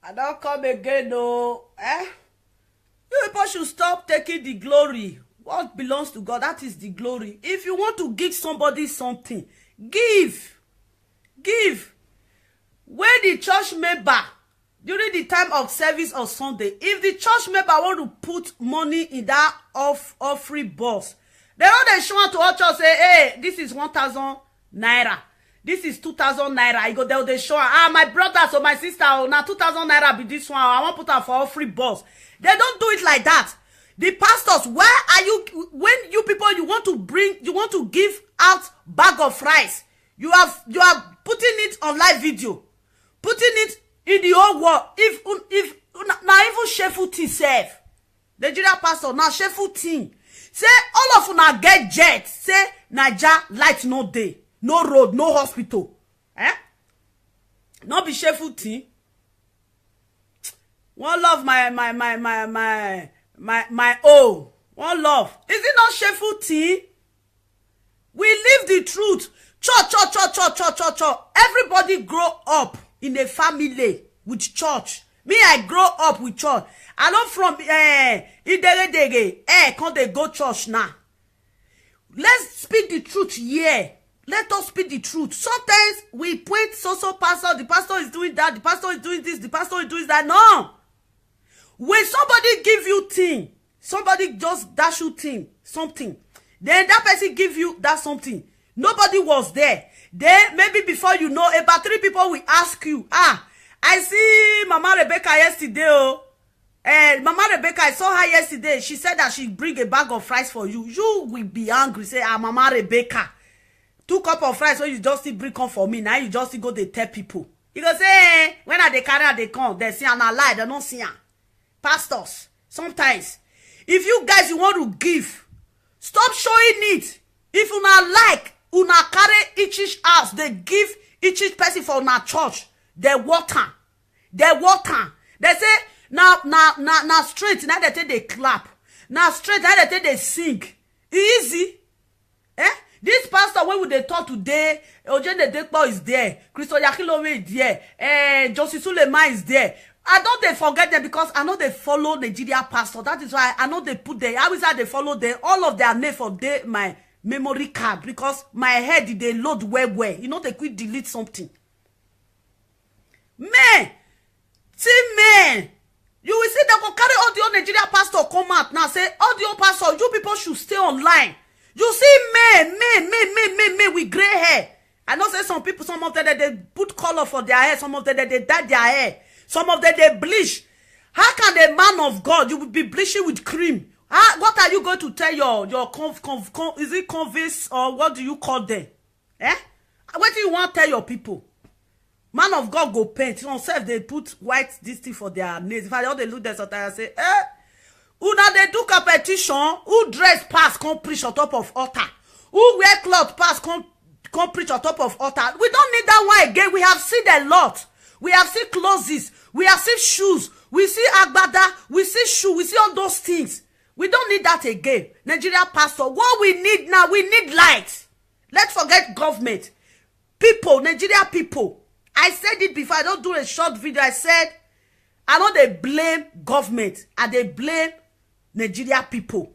I don't come again, no. You people should stop taking the glory. What belongs to God, that is the glory. If you want to give somebody something, give. Give. When the church member, during the time of service on Sunday, if the church member want to put money in that offering box, they don't show up to our church say, hey, this is 1,000 naira. This is 2,000 naira. You go they show my brothers or my sister, now 2,000 naira be this one. I want to put her for offering box. They don't do it like that. The pastors, where are you? When you people you want to give out bag of rice, you are putting it on live video, putting it in the whole world. If now even Shefu T serve, Nigeria pastor now Shefu T say all of una get jet. Say Naija light no day, no road, no hospital. No be Shefu T. One love my own. One love. Is it not Shefu T? We live the truth. Church. Everybody grow up in a family with church. Me, I grow up with church. I know from Idere can't they go church now? Let's speak the truth here. Let us speak the truth. Sometimes we point so pastor, the pastor is doing that, the pastor is doing this, the pastor is doing that. No. When somebody give you thing, somebody just dash you thing, something, then that person give you that something. Nobody was there. Then maybe before you know, about 3 people will ask you, I see Mama Rebecca yesterday. Mama Rebecca, I saw her yesterday. She said that she bring a bag of rice for you. You will be angry. Say, Mama Rebecca, 2 cup of rice when you just see bring come for me. Now you just go they tell people. You go say, when are they carry they come? They see an lie, they don't see her. Pastors, sometimes, if you guys you want to give, stop showing it. If you not like, una carry each house, they give each person for una church. They water. They say, now straight, now they take they clap. Now straight, now they take they sing. Easy. This pastor, when would they talk today? Ojende Dekpo is there. Christo Yakilome is there. Josie Suleiman is there. I know they forget them because I know they follow Nigeria pastor. That is why I know they put them. I wish they follow them. All of their name for my memory card because my head they load well. You know they quick delete something. Man, see man, you will see they go carry all the old Nigeria pastor come out now say all the old pastor, you people should stay online. You see men with gray hair. I know say some people, some of them they put color for their hair, some of them they dye their hair. Some of them, they bleach. How can a man of God, you will be bleaching with cream? What are you going to tell your is it convince or what do you call them? What do you want to tell your people? Man of God go paint. You know, self they put white this thing for their nails. If I don't they look there sometimes I say, who now they do competition? Who dress pass come preach on top of altar? Who wear cloth pass come preach on top of altar? We don't need that one again. We have seen a lot. We have seen clothes, we have seen shoes, we see agbada, we see shoe, we see all those things. We don't need that again. Nigeria pastor, what we need now, we need light. Let's forget government. People, Nigeria people. I said it before, I don't do a short video. I said, I know they blame government and they blame Nigeria people.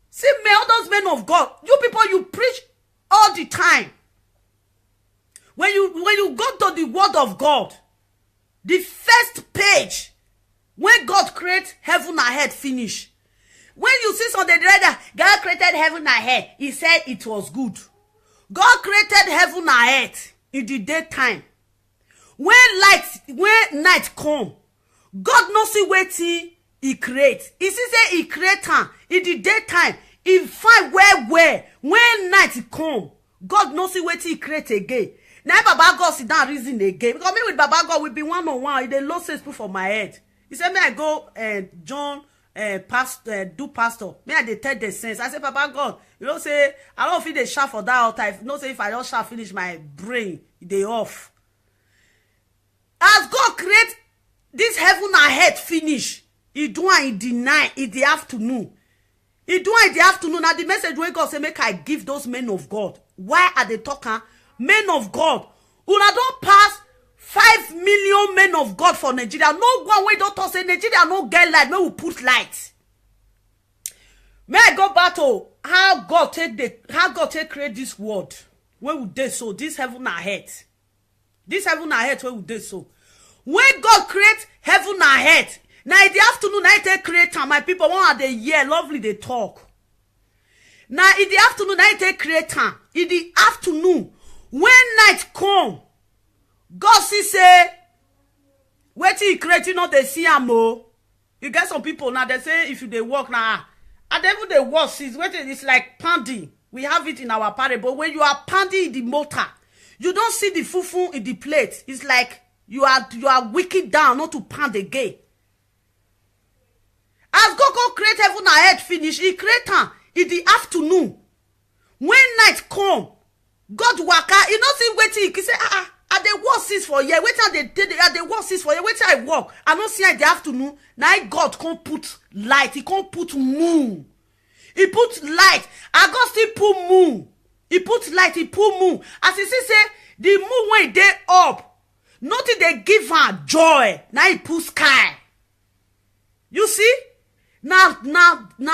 See, all those men of God, you people, you preach all the time. When you go to the word of God, the first page, when God created heaven and earth finish. When you see something that God created heaven and earth, he said it was good. God created heaven and earth in the daytime. When night come, God knows see wetin he create. He see say he create am in the daytime. He find where when night come, God knows see wetin he create again. Now Baba God sit down reason again. Because me with Baba God we be one-on-one. They low say for my head. He said, me I go John do pastor. Me I dey tell the sense. I say, Baba God, you know say I don't feel the sharp for that altar. If no say if I don't sharp finish my brain, they off. As God create this heaven and earth finish, he do it in the night, in the afternoon. He do it in the afternoon. Now the message when God say make I give those men of God. Why are they talking? Men of God, una don't pass 5 million men of God for Nigeria. No one way don't talk say Nigeria no get light. May we put light. May I go back to how God take create this world. Where would they so? This heaven and earth. This heaven and earth, where would they so? When God create heaven and earth, now in the afternoon, I take creator, my people, one of the year, lovely they talk. Now in the afternoon, I take creator. In the afternoon, when night come, God say, wait till he create, you know, they see am o. You get some people now, they say, if you they work now, and then they work, it's like pounding. We have it in our parable. When you are pounding in the mortar, you don't see the fufu in the plate. It's like you are wicked down, not to pound again. As God create heaven and earth finish, he create am in the afternoon. When night come, God waka, you know see waiting, he say, are they work 6 for year? Wait till they work 6 for year. Wait till I work. I don't see in the afternoon. Now God can't put light. He can't put moon. He put light. And God still put moon. He put light. He put moon. As he say, the moon when they up, nothing they give her joy. Now he put sky. You see? Now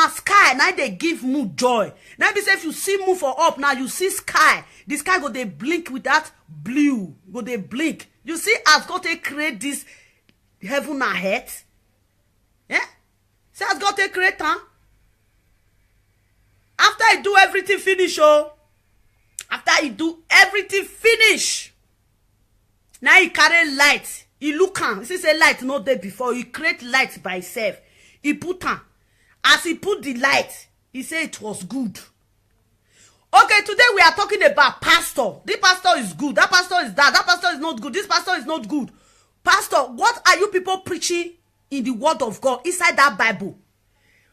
sky. Now they give moon joy. Now be say if you see moon for up, now you see sky. The sky go they blink with that blue. Go they blink. You see, as God they create this heaven and earth. Yeah? See as God they create, huh? After I do everything finish, oh. After I do everything finish. Now he carry light. He look on. He say light not there before. He create light by himself. He put on. As he put the light, he said it was good. Okay, today we are talking about pastor. This pastor is good. That pastor is that. That pastor is not good. This pastor is not good. Pastor, what are you people preaching in the word of God inside that Bible?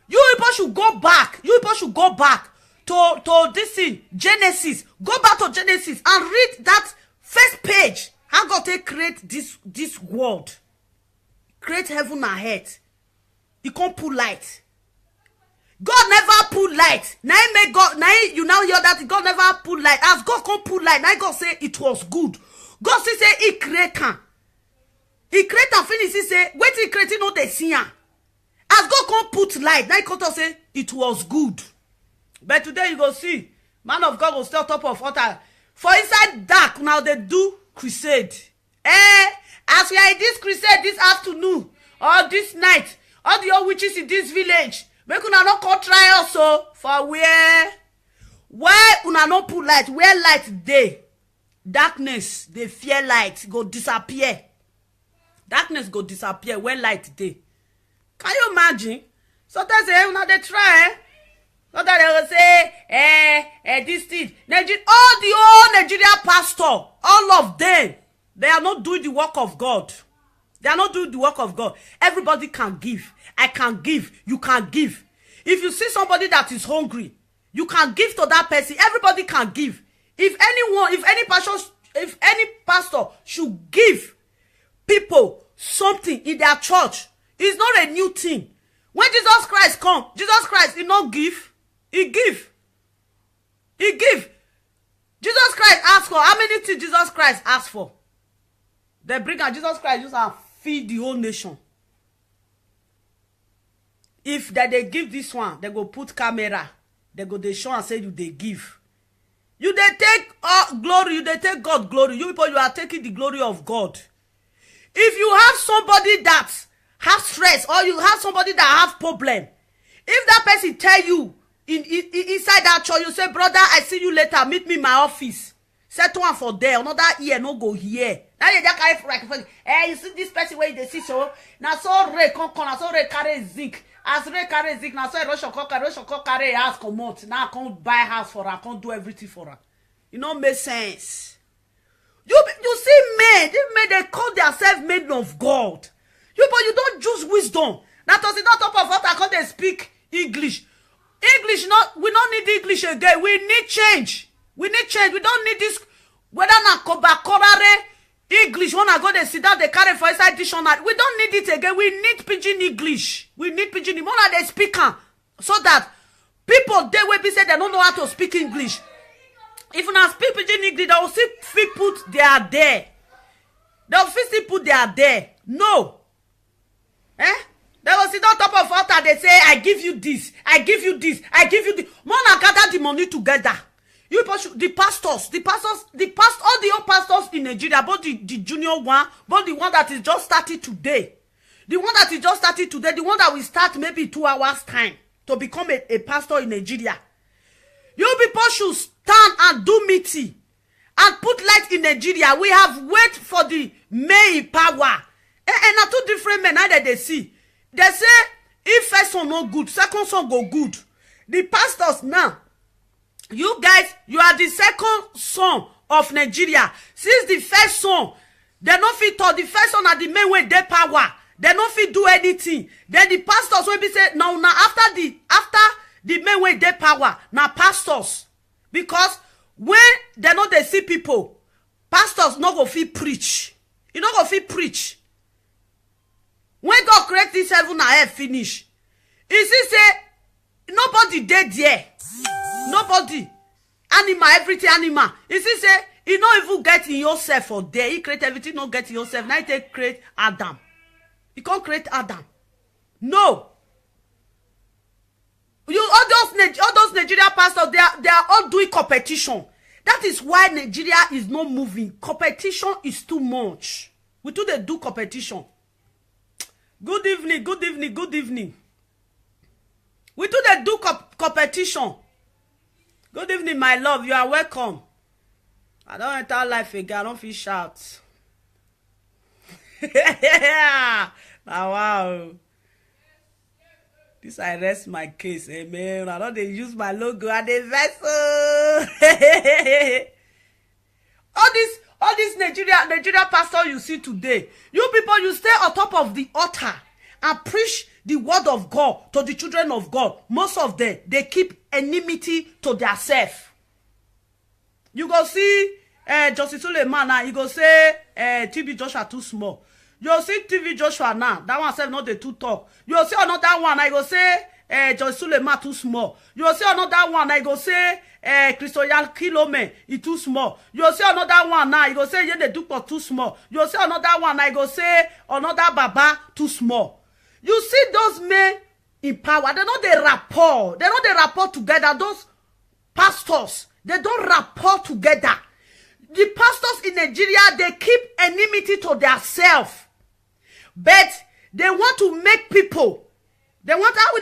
You people should go back. You people should go back to this thing, Genesis. Go back to Genesis and read that first page. How God take create this world. Create heaven and earth. He can't put light. God never put light. Now he make God. Now you now hear that God never put light. As God can't put light, now God say it was good. God say he created. He created finish. He say wait he created not the see. As God can't put light, now he can't say it was good. But today you go see man of God will stay on top of water. For inside dark now they do crusade. As we are in this crusade this afternoon or this night, all the old witches in this village. Make una not call try also for where una not put light, where light dey, darkness they fear light go disappear. Darkness go disappear where light dey. Can you imagine? Sometimes una they try. Sometimes they will say, this thing, Nigeria, all the old Nigeria pastor, all of them, they are not doing the work of God. They are not doing the work of God. Everybody can give. I can give. You can give. If you see somebody that is hungry, you can give to that person. Everybody can give. If any pastor should give people something in their church, it's not a new thing. When Jesus Christ come, Jesus Christ did not give. He give. He give. Jesus Christ asked for how many things Jesus Christ asked for? They bring out Jesus Christ just and feed the whole nation. If they give this one, they go put camera. They go they show and say you they give. You they take glory. You they take God glory. You people, you are taking the glory of God. If you have somebody that have stress or you have somebody that have problem, if that person tell you inside that church, you say, brother, I see you later. Meet me in my office. Set one for there. Another ear no go here. Now you just carry you see this person where they see so. Now so Ray come. Now so Ray carry zinc. As Ray carry zinc, now so Roshoko carry house come out. Now I can't buy house for her. I can't do everything for her. You know, make sense. You see men, they call themselves men of God. You don't use wisdom. That was not top of what I call they speak English. We don't need English again. We need change. We need change. We don't need this. Whether na kobakorare English, when I go they sit down, they carry for inside dictionary. We don't need it again. We need pidgin English. We need pidgin. More like they speaker, so that people they will be say they don't know how to speak English. If you not speak pidgin English, they will see people they are there. They'll still put their there. No. Eh? They will sit on top of altar. They say, I give you this. I give you this. I give you this. More than gather the money together. You the pastors, all the old pastors in Nigeria, both the junior one, both the one that is just started today. The one that is just started today, the one that will start maybe 2 hours time to become a pastor in Nigeria. You people should stand and do meeting and put light in Nigeria. We have wait for the main power. And na two different men that they see. They say, if first one no good, second one go good. The pastors now, you guys, you are the second son of Nigeria. Since the first son, they no fit talk. The first son are the main way they power. They no fit do anything. Then the pastors will be say, now after the main way they power, now pastors. Because when they know they see people, pastors no go fit preach. You no go fit preach. When God create this heaven and earth finish, he say nobody dead there. Nobody. Animal, everything animal. He say he not even get in yourself for there. He create everything, not get in yourself. Now he take create Adam. He can't create Adam. No. All those Nigeria pastors, they are all doing competition. That is why Nigeria is not moving. Competition is too much. We do competition. Good evening, good evening, good evening. We do competition. Good evening, my love. You are welcome. I don't enter life again. I don't feel shout. Now, wow. This I rest my case. Amen. I don't they use my logo and the vessel. All this Nigeria pastor you see today, you people, you stay on top of the altar and preach the word of God to the children of God. Most of them, they keep enmity to themselves. You go see Justice Suleiman now, you go say TB Joshua too small. You see TV Joshua now, that one said not the two talk. You see another one, I go say Justice Suleiman too small. You see another one, I go say Christoyal Kilome, he too small. You see another one now, you go say Yende Dupo too small. You see another one, I go say another Baba too small. You see those men in power, they know they rapport. They know they rapport together. Those pastors, they don't rapport together. The pastors in Nigeria, they keep enmity to themselves. But they want to make people. They want, how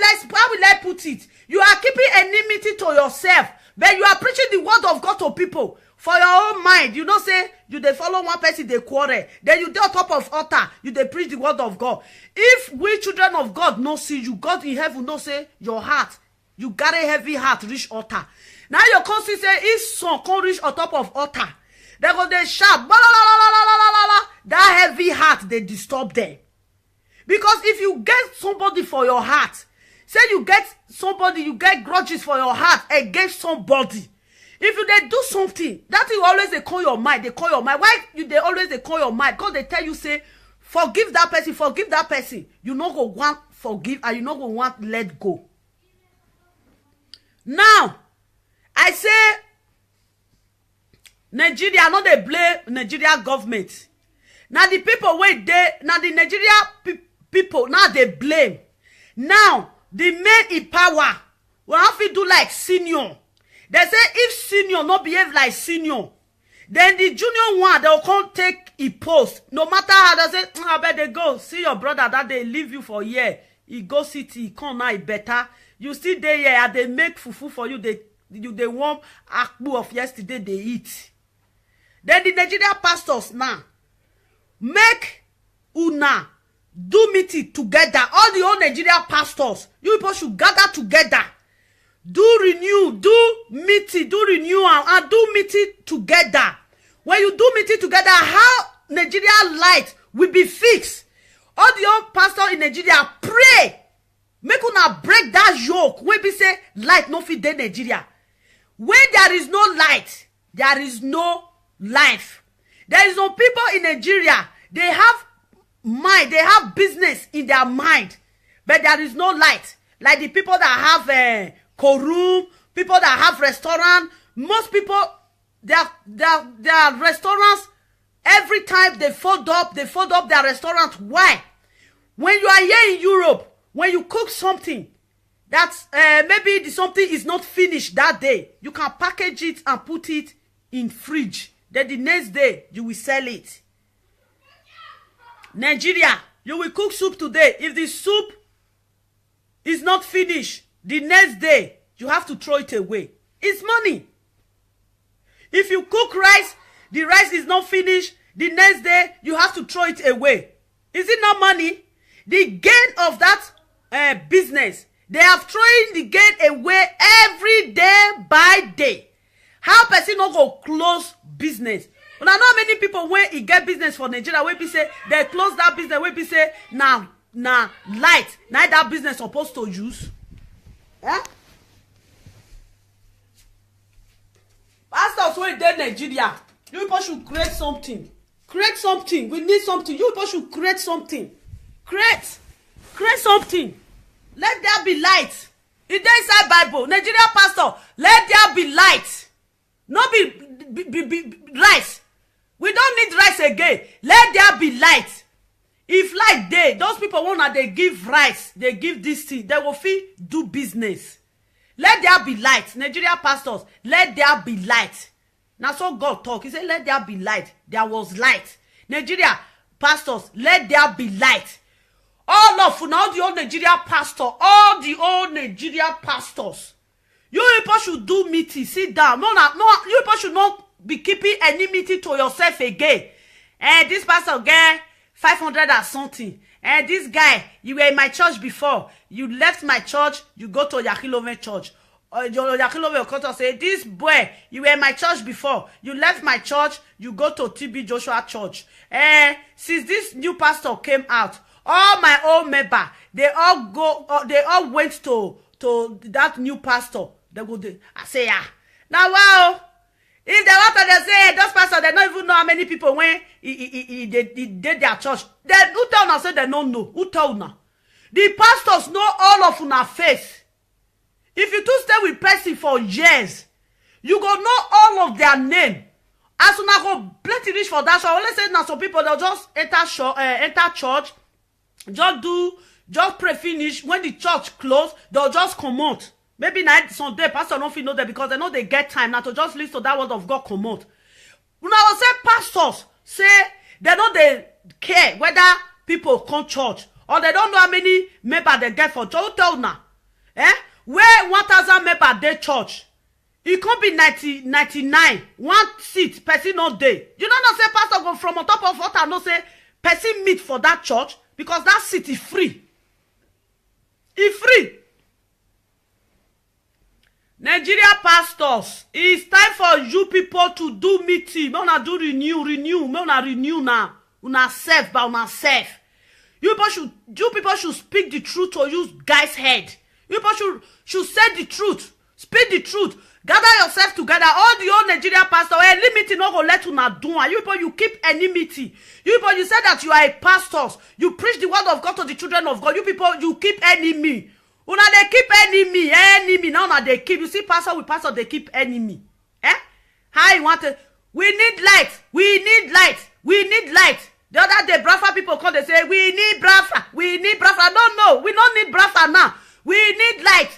will I put it? You are keeping enmity to yourself. But you are preaching the word of God to people. For your own mind, you know, say, you they follow one person, they quarrel. Then you do on top of altar, you they preach the word of God. If we children of God no see you, God in heaven no say, your heart, you got a heavy heart, reach altar. Now your conscience say, if son can't reach on top of altar, they go, they shout, that heavy heart, they disturb them. Because if you get somebody for your heart, say you get somebody, you get grudges for your heart against somebody. If you they do something, that will always they call your mind. They call your mind. Why they always they call your mind? Because they tell you, say, forgive that person, forgive that person. You no go want forgive and you no go want let go. Now, I say, Nigeria, not they blame Nigeria government. Now the people wait there, now the Nigeria people, now they blame. Now, the men in power will have to do like senior. They say if senior not behave like senior, then the junior one, they'll come take a post. No matter how they say, I bet they go. See your brother that they leave you for a year. He go city, he come now, he better. You still there here, and they make fufu for you. They warm akbu of yesterday, they eat. Then the Nigeria pastors now, make una do meeting together. All the old Nigeria pastors, you people should gather together. Do renew, do meeting, do renewal, and do meeting together. When you do meeting together, how Nigeria light will be fixed. All the old pastors in Nigeria pray. Make una break that yoke. When we say light no fit dey Nigeria. When there is no light, there is no life. There is no people in Nigeria. They have mind, they have business in their mind, but there is no light. Like the people that have room, people that have restaurant, most people their restaurants Every time they fold up their restaurant. Why? When you are here in Europe, when you cook something that maybe the something is not finished that day, you can package it and put it in fridge. Then the next day, you will sell it. Nigeria, you will cook soup today. If the soup is not finished, the next day, you have to throw it away. It's money. If you cook rice, the rice is not finished, the next day, you have to throw it away. Is it not money? The gain of that business, they are throwing the gain away every day by day. How person not go close business? But I know how many people when he get business for Nigeria, when be say they close that business, when be say now light, now that business supposed to use. Yeah? Pastors when they Nigeria, you people should create something. Create something. We need something. You people should create something. Create something. Let there be light. It dey inside Bible. Nigeria pastor, let there be light. Not be rice. We don't need rice again. Let there be light. If light dey, those people want they give rice, they give this thing, they will fit do business. Let there be light. Nigeria pastors, let there be light. Now so God talk. He said, let there be light. There was light. Nigeria pastors, let there be light. All of the old Nigeria pastors, all the old Nigeria pastors, you people should do meeting. Sit down. No, you people should not be keeping any meeting to yourself again. And this pastor get 500 or something. And this guy, you were in my church before. You left my church, you go to Yakilove church. Yakilove Okoto say, this boy, you were in my church before. You left my church, you go to TB Joshua church. And since this new pastor came out, all my old member, they all went to that new pastor. They go there. I say, yeah. Now, wow. If they want to say, those pastors, they don't even know how many people when he did their church. Then who tell now say they don't know? Who tell now? The pastors know all of una face. If you do stay with person for years, you go know all of their name. As una go plenty rich for that church. Let's say now some people they'll just enter church, just pray finish. When the church close, they'll just come out. Maybe night Sunday, pastor don't feel know that because they know they get time now to just listen to that word of God come out. When I will say pastors say they know they care whether people come church or they don't know how many members they get for church. Who tell now? Where 1,000 members they church, it can't be 99. One seat person no day. You don't know say pastor go from on top of what I know say person meet for that church because that seat is free. It's free. Nigeria pastors, it's time for you people to do meeting. May una do renew. May una renew now. Una self by una self. You people should speak the truth to you guys' head. You people should say the truth. Speak the truth. Gather yourself together. All the old Nigeria pastors, any meeting not gonna let una do. You people, you keep any meeting. You people, you say that you are a pastor. You preach the word of God to the children of God. You people, you keep enemy. Una they keep enemy. Now una they keep. You see, pastor with pastor, they keep enemy. How you want to? We need light. We need light. The other day, Brafa people come, they say, we need Brafa. No, we don't need Brafa now. We need light.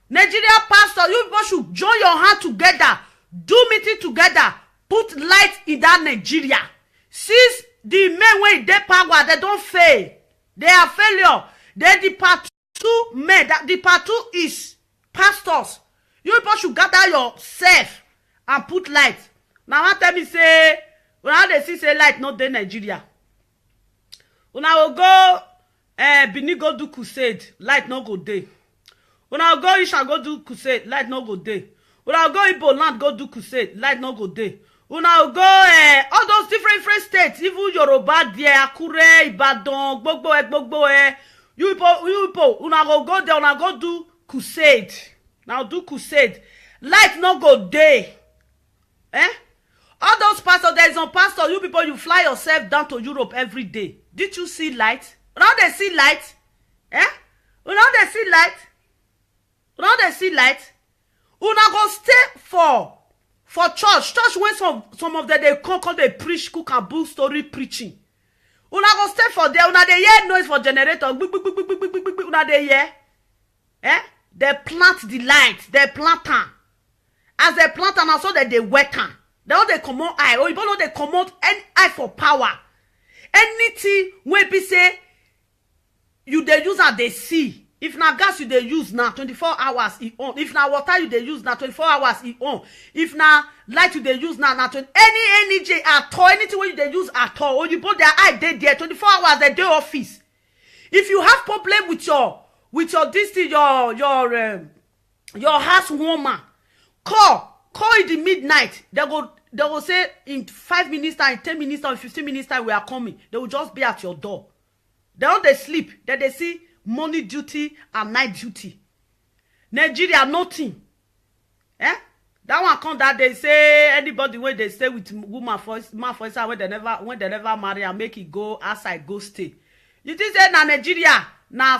Nigeria pastor, you people should join your hand together. Do meeting together. Put light in that Nigeria. Since the men when they power, they don't fail. They are failure. Then the part 2 men, the part 2 is pastors. You people should gather yourself and put light. Now one tell me say, when they see say light not there Nigeria. When I will go Benin go do crusade, light no go there. When I will go Isha go do crusade, light no go there. When I will go Igbo land go do crusade, light no go there. When I will go all those different states, even Yoruba there, Akure, Ibadan, Gbogbo. You people, when I will go there, when I go do crusade. Now do crusade. Light no go there. All those pastors, there is some pastor, you people, you fly yourself down to Europe every day. Did you see light? Now they see light. Now they see light. Una go stay for for church when some of them they come they preach cook and bull story preaching. Una go stay for there. Una dey hear noise for generator. Una dey hear. They plant the light. They plant am. As they plant am, so that they wet am. They all they comot eye. Or you know they comot any eye for power. Anything wey be say you dey use and they see. If na gas you dey use now 24 hours e on. If na water you dey use now 24 hours e on. If na light you dey use now 20 any energy at all, anything wey you dey use at all, or you put their eye dey there 24 hours they dey office. If you have problem with your this thing, your housewarmer, call in the midnight. They will say in 5 minutes time, 10 minutes time, 15 minutes time we are coming. They will just be at your door. They don't they sleep. Then they see morning duty and night duty. Nigeria nothing. That one come that they say anybody when they stay with woman for when they never marry and make it go outside go stay. You think say na Nigeria na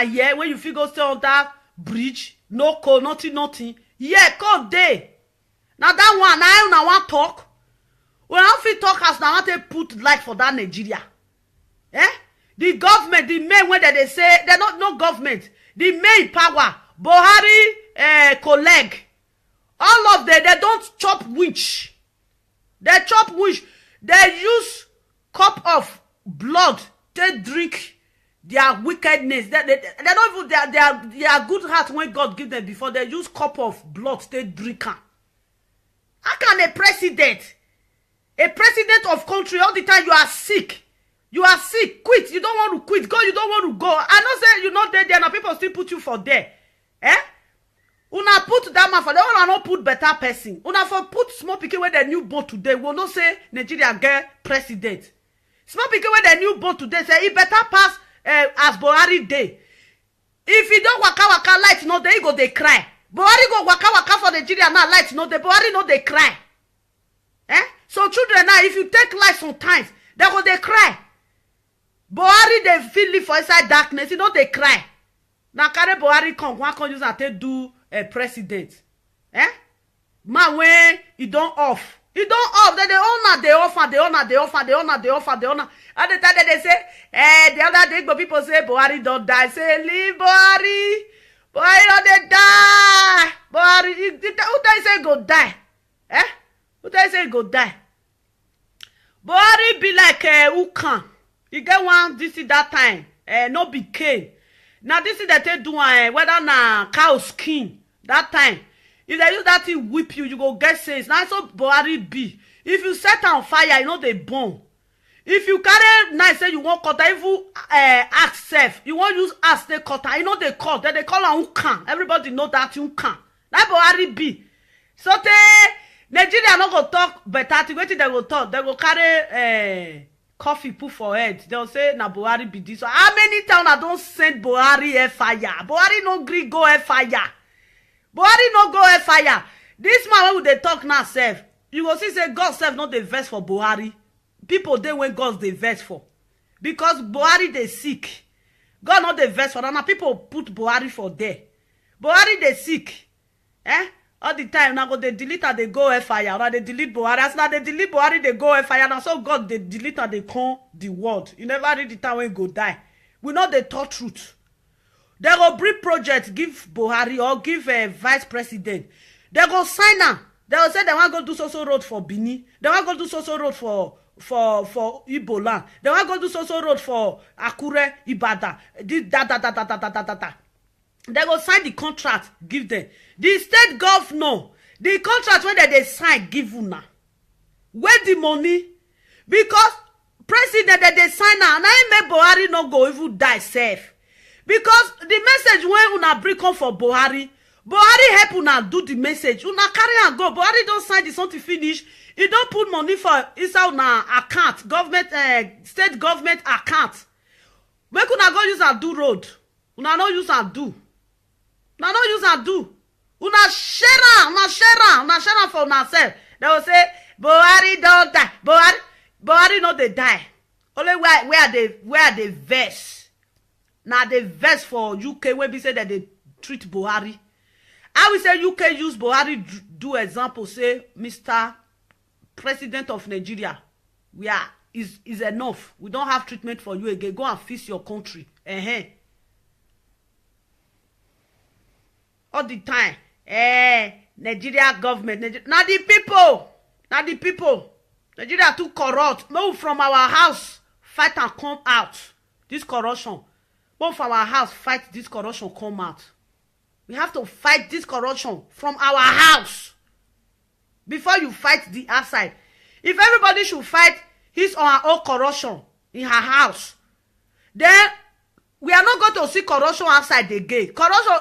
here when you feel go stay on that bridge no call nothing. Yeah, come day. Now that one now want talk. When I fit talk as now want to put light for that Nigeria. The government, the main when they say they're not no government. The main power, Buhari colleague. All of them, they don't chop witch. They chop witch. They use cup of blood to drink their wickedness. They don't even their good heart when God give them before. They use cup of blood to drink. How can a president of country all the time you are sick? You are sick, quit. You don't want to quit. Go, you don't want to go. I know say you not there, now people still put you for there. Una put that man for there. Una not put better person. Una for put small pikin where the new born today. Will not say Nigeria get president. Small pikin where the new born today say he better pass as Buhari day. If he don't waka light no they go they cry. Buhari go waka for Nigeria now light no they Buhari no they cry. So children now if you take light sometimes they go they cry. Buhari they feel live for inside darkness, you know they cry. Now carry Buhari come, one can use and take do a president. Man when he don't off. He don't off, then they off. At the time they say, the other day but people say Buhari don't die. Say leave Buhari. Buhari don't they die. Buhari, who they say go die? Who they say go die? Buhari be like Ukan. You get one this is that time. No be cane. Now this is that they do whether na cow skin that time. If they use that thing whip you, you go get sense. Now so Buhari be. If you set on fire, you know they burn. If you carry knife say you want cut, if you ask self, you want use ask they cut, you know they cut. Then they call on Ukan. Everybody know that you can. That Buhari be. So Nigeria no go talk better. Wait till they go talk. They go carry coffee put for head. They'll say na Buhari be this. So how many times I don't send Buhari fire? Buhari no gree go fire. Buhari no go fire. This man when they talk now self, you go see say God self not the verse for Buhari. People they when God's the verse for. Because Buhari they sick. God not the verse for that. Now people put Buhari for there. Buhari they sick. All the time now go they delete and they go fire. Now they delete Buhari. As now they delete Buhari, they go fire. Now so God they delete and they come the word. You never read the time when go die. We know they talk truth. They go bring project, give Buhari or give a vice president. They go sign am. They will say they want go do so road for Bini. They want go do so road for Igbo land. They want go do so road for Akure, Ibadan. They go sign the contract, give them. The state governor, the contract when they sign, give una. Where the money? Because president that they sign now, and I make Buhari no go even die safe. Because the message when una bring come for Buhari help una do the message. Una carry and go. Buhari don't sign the something finish. He don't put money for inside una account, government, state government account. Make una go use and do road. Una no use and do. Una no use and do. Una share am for una self. They will say Buhari don't die. Buhari no dey die. Only where they verse. Now they verse for UK when we say that they treat Buhari. I will say UK use Buhari do example, say, Mr. President of Nigeria, we are is enough. We don't have treatment for you again. Go and fix your country. All the time. Nigeria government. Now the people. Nigeria too corrupt. Move from our house. Fight and come out. This corruption. Move from our house. Fight this corruption. Come out. We have to fight this corruption from our house before you fight the outside. If everybody should fight his or her own corruption in her house, then we are not going to see corruption outside again. Corruption,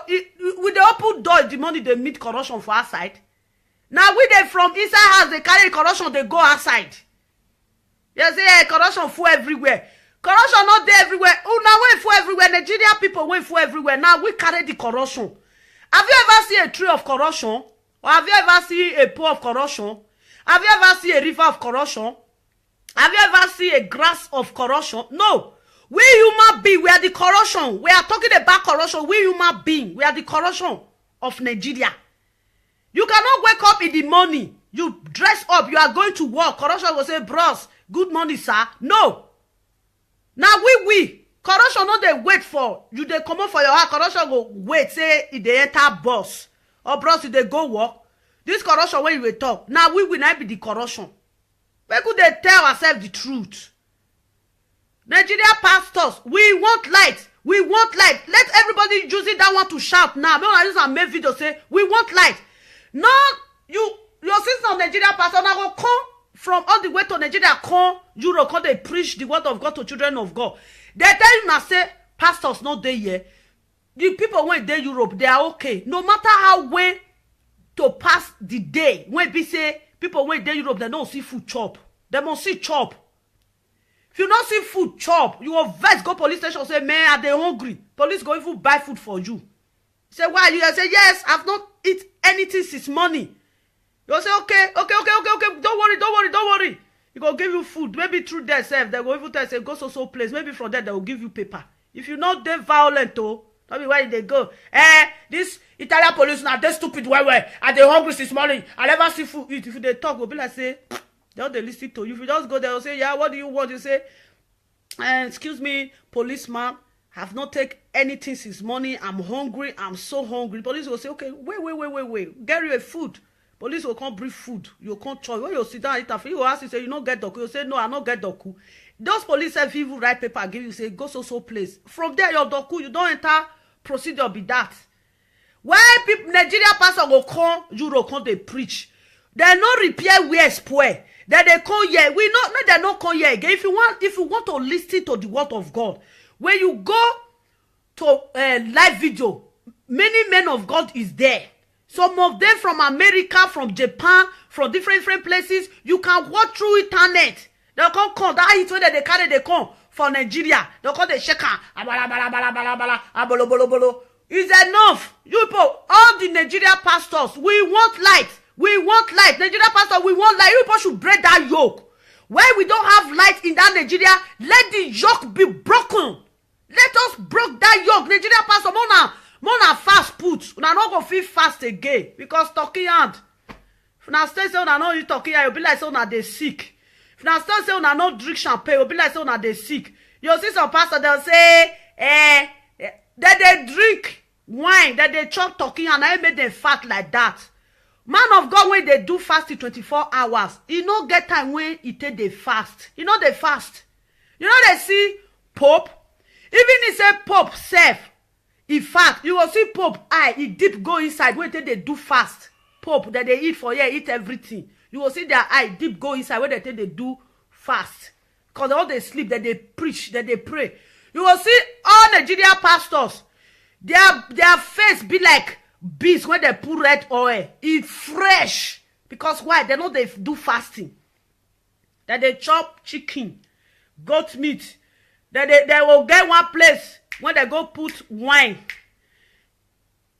with the open door, the money they meet corruption for outside. Now we they from inside house, they carry corruption, they go outside. You say, hey, corruption full everywhere. Corruption not there everywhere. Oh, now we full everywhere. Nigeria people went full everywhere. Now we carry the corruption. Have you ever seen a tree of corruption? Or have you ever seen a pool of corruption? Have you ever seen a river of corruption? Have you ever seen a grass of corruption? No. We human beings, we are the corruption. We are talking about corruption. We human beings, we are the corruption of Nigeria. You cannot wake up in the morning. You dress up. You are going to work. Corruption will say, bros, good morning, sir. No. Now we. Corruption no dey wait for you. They come up for your house. Corruption go wait. Say if they enter bus or bros if they go work. This corruption when you will talk. Now we will not be the corruption. Where could they tell ourselves the truth? Nigeria pastors, we want light. We want light. Let everybody using that one to shout now. Maybe I use a make video say we want light. No, your sister of Nigeria pastor now go come from all the way to Nigeria, come Europe, come they preach the word of God to children of God. They tell you now say pastors not there here. The people when they Europe, they are okay. No matter how way to pass the day, when we say people when they Europe, they don't see food chop. They must see chop. If you don't see food chop, you will vex go police station say, man, are they hungry? Police go even buy food for you. Say, why? You say, yes, I've not eat anything since morning. You say, okay. Don't worry. He go give you food. Maybe through their self, they go even tell you, say, go so place. Maybe from there, they will give you paper. If you not they violent, oh, tell me where they go. This Italian police now, they stupid, where? Are they hungry since morning? I never see food eat. If they talk, will be like, say, they listen to you. If you just go there, they'll say, yeah, what do you want? You say, excuse me, policeman, have not taken anything since morning. I'm hungry. I'm so hungry. Police will say, okay, wait. Get you a food. Police will come bring food. You can't choice. When you sit down, eat after you ask, you say, you don't get doku. You say, no, I don't get doku. Those police have even write paper, give you, say, go so place. From there, your doku, you don't enter, procedure be that. Why people, Nigeria pastor go come, Europe come, they preach. They no repair where spoil. Then they come here. We not, no, they not come here again. If you want to listen to the word of God, when you go to live video, many men of God is there. Some of them from America, from Japan, from different places. You can watch through internet. They'll come. That is when they carry they come for Nigeria. They'll come they shake her. It's enough. You people, all the Nigeria pastors, we want light. We want light. Nigeria pastor, we want light. You people should break that yoke. Where we don't have light in that Nigeria, let the yoke be broken. Let us break that yoke. Nigeria pastor, more na fast put. Una not go feel fast again because talking hand. If una stay say una no eat talking hand, you be like say una dey sick. If una stay say una no drink champagne, you be like say una dey sick. You see some pastor they'll say, that they drink wine, that they chop talking and I made them fat like that. Man of God, when they do fasting 24 hours, you no get time when he take the fast. You know they fast. You know they see Pope. Even he say Pope self. In fact, you will see Pope eye, he deep go inside when they do fast. Pope that they eat for here, eat everything. You will see their eye deep go inside when they do fast. Because all they sleep, that they preach, that they pray. You will see all Nigeria pastors, their face be like bees when they put red oil. It's fresh. Because why? They know they do fasting. That they chop chicken, goat meat. That they will get one place when they go put wine.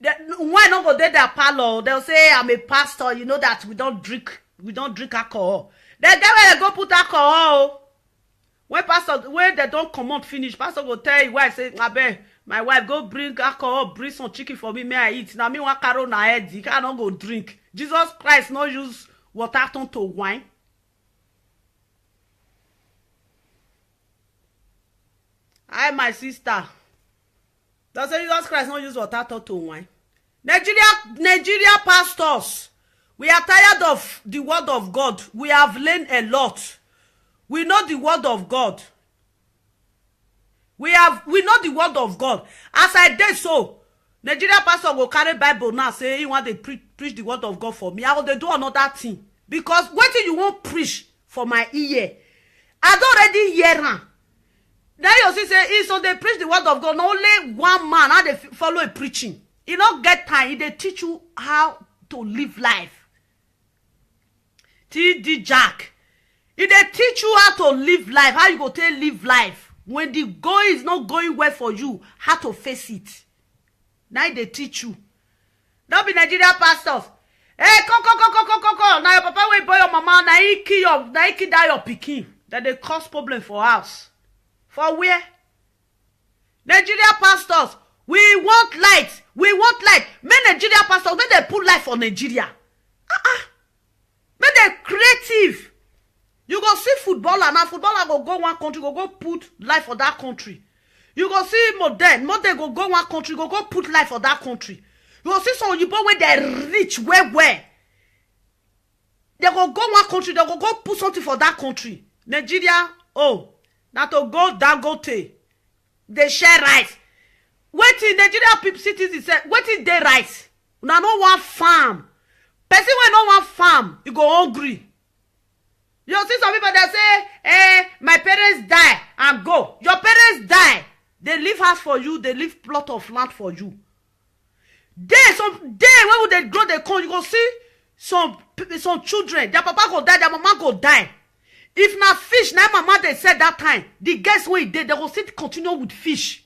Wine not go there their parlor. They'll say, I'm a pastor. You know that we don't drink alcohol. They get where they go put alcohol. When pastor, when they don't come out finish, pastor go tell you why I say, my wife go bring alcohol, bring some chicken for me, may I eat. Now me want carry na head, you cannot go drink. Jesus Christ no use water turn to wine. My sister. That's why Jesus Christ no use water turn to wine. Nigeria pastors, we are tired of the word of God. We have learned a lot. We know the word of God. We know the word of God. As I did so, Nigeria pastor go carry Bible now say he want to preach the word of God for me. I will do another thing. Because what you won't preach for my ear? I don't already hear am. Now you see say so they preach the word of God. Not only one man how they follow a preaching. You don't get time. They teach you how to live life. TD Jack. If they teach you how to live life, how you go to live life. When the going is not going well for you, how to face it. Now they teach you. Don't be Nigeria pastors. Hey, come. Now your papa will boy your mama. Now he kill die your pikin. That they cause problem for us. For where? Nigeria pastors. We want light. Make Nigeria pastors, make they put light for Nigeria. Make they creative. You go see footballer now. Footballer go one country, go put life for that country. You go see modern go one country, go put life for that country. You go see some people where they rich, where. They go one country, they go put something for that country. Nigeria, now to go Dangote, they share rice. Wetin Nigeria people citizens say, wetin dey rice? Una no wan farm. Person wey no wan farm, you go hungry. You see some people that say, my parents die and go. Your parents die. They leave house for you. They leave plot of land for you. When they grow, they come. You go see some children. Their papa go die. Their mama go die. If na fish, na mama they said that time. The guys wey dey, they go still continue with fish.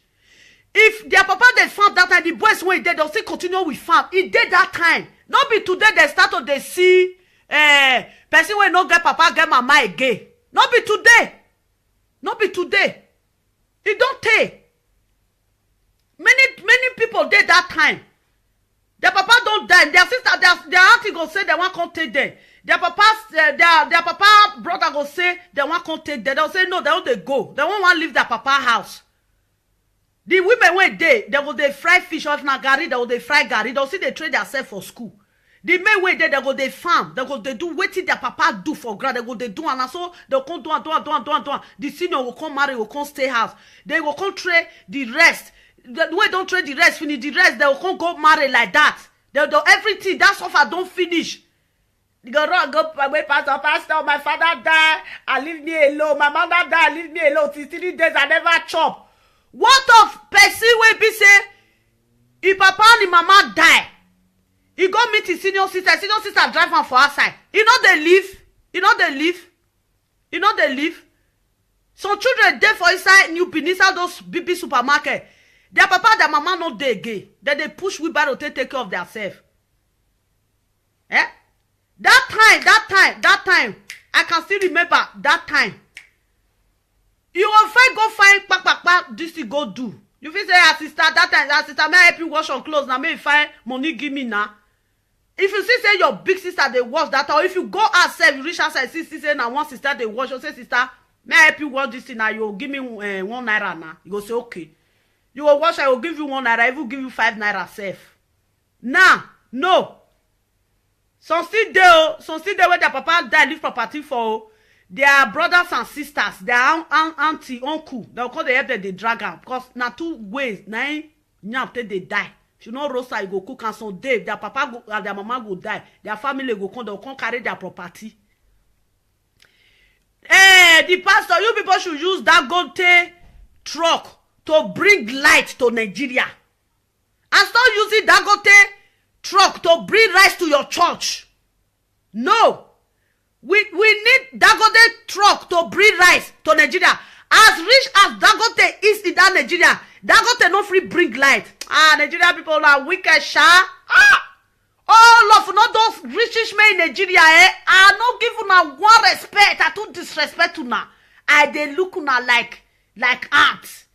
If their papa they farm that time, the boys wey dey, they'll still continue with farm. It did that time. Not be today they start to they see. Person wey no get papa get mama again. Not be today. It don't take. Many people did that time. Their papa don't die. Their sister, their auntie go say they want to take them. Their papa brother go say they want to take them. They'll say no, they don't go. They won't want to leave their papa house. The women when they go they fry fish off na gari, they go they fry gari. They'll see they trade themselves for school. The men way they go they farm, they go they do wetin their papa do for ground, they go they do and so they come do. The senior will come marry, will come stay house. They will come trade the rest. The way don't trade the rest, finish the rest, they will come go marry like that. They'll do everything. That suffer don't finish. You go run, go away, pastor, my father died, I leave me alone. My mother died, leave me alone. Till 3 days I never chop. What of person will be say, if papa and mama die? He go meet his senior sister drive am for outside. You know they live. Some children dey for inside New Benin, inside those big supermarket. Their papa, their mama no dey again. Then they push wheelbarrow to take care of themselves. That time, I can still remember that time. You will go find this thing go do. You feel say, sister, that time, sister, may I help you wash your clothes? Now may you find money, give me now. If you see say your big sister they wash that, or if you go outside, you reach outside, see say now one sister they wash, you say, sister, may I help you wash this thing now? You will give me 1 naira now. You go say okay. You will wash, I will give you 1 naira, I will give you 5 naira safe. Now, no. Some still there where their papa die, leave property for their brothers and sisters, their auntie, uncle. They'll call the help that they drag out. Because now 2 ways, now they die. If you know roast, you go cook and some day, their papa go, and their mama go die. Their family go come, they'll come carry their property. The pastor, you people should use that Dangote truck to bring light to Nigeria. And start using Dangote truck to bring rice to your church. No. We need Dangote truck to bring rice to Nigeria. As rich as Dangote is in that Nigeria, Dangote no free bring light. Nigeria people are wicked, sha. All of not those richish men in Nigeria, I not give una one respect. I don't disrespect una. I they look una like ants.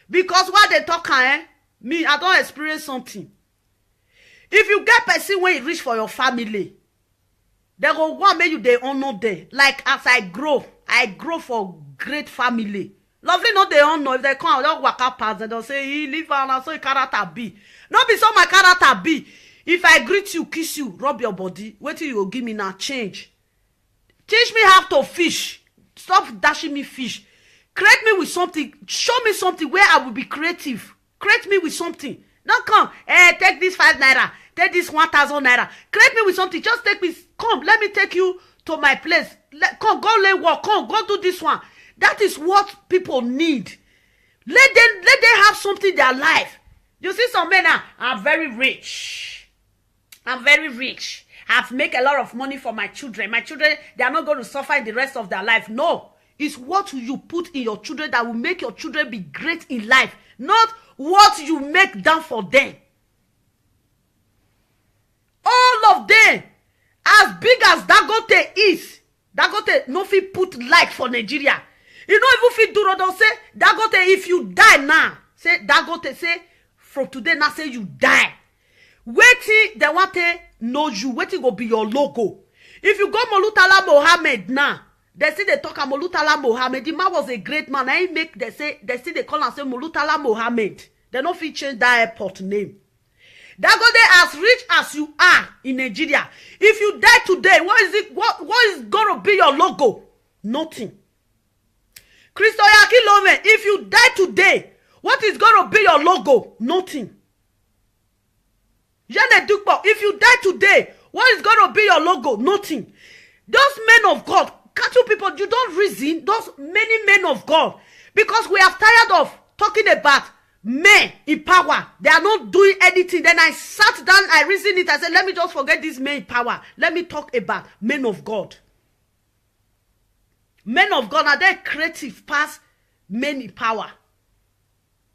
Because while they talk, me, I don't experience something. If you get person when you reach for your family, they go want make you they honor there. Like as I grow for great family. Lovely not they honor. If they come, they'll walk up past and they'll say, he live and so character be. Not be so my character be. If I greet you, kiss you, rub your body, wait till you will give me now change. Teach me how to fish. Stop dashing me fish. Create me with something. Show me something where I will be creative. Create me with something. Don't come. Take this 5 naira. Take this 1,000 naira. Create me with something. Just take me. Come, let me take you to my place. Come, go lay work. Come, go do this one. That is what people need. Let them have something in their life. You see some men are very rich. I'm very rich. I've made a lot of money for my children. My children, they are not going to suffer in the rest of their life. No. It's what you put in your children that will make your children be great in life. Not what you make done for them. All of them, as big as Dangote is, Dangote no fit put light for Nigeria. You know, if you fit do don't say, Dangote, if you die now, say, Dangote, say, from today now, say you die. Waiting, they want to know you. Waiting go be your logo. If you go Molutala Mohammed now, they say they talk about Molutala Mohammed. The man was a great man. I make they say they call and say Molutala Mohammed. They don't fit change that airport name. Dangote, as rich as you are in Nigeria, if you die today, what is it? What is gonna be your logo? Nothing. Christoyaki Lome, if you die today, what is gonna be your logo? Nothing. Jene Dukbo, if you die today, what is gonna be your logo? Nothing. Those men of God, catch you people, you don't reason. Those many men of God, because we are tired of talking about men in power. They are not doing anything. Then I sat down, I reasoned it. I said, let me just forget this men in power. Let me talk about men of God. Men of God, are they creative past men in power?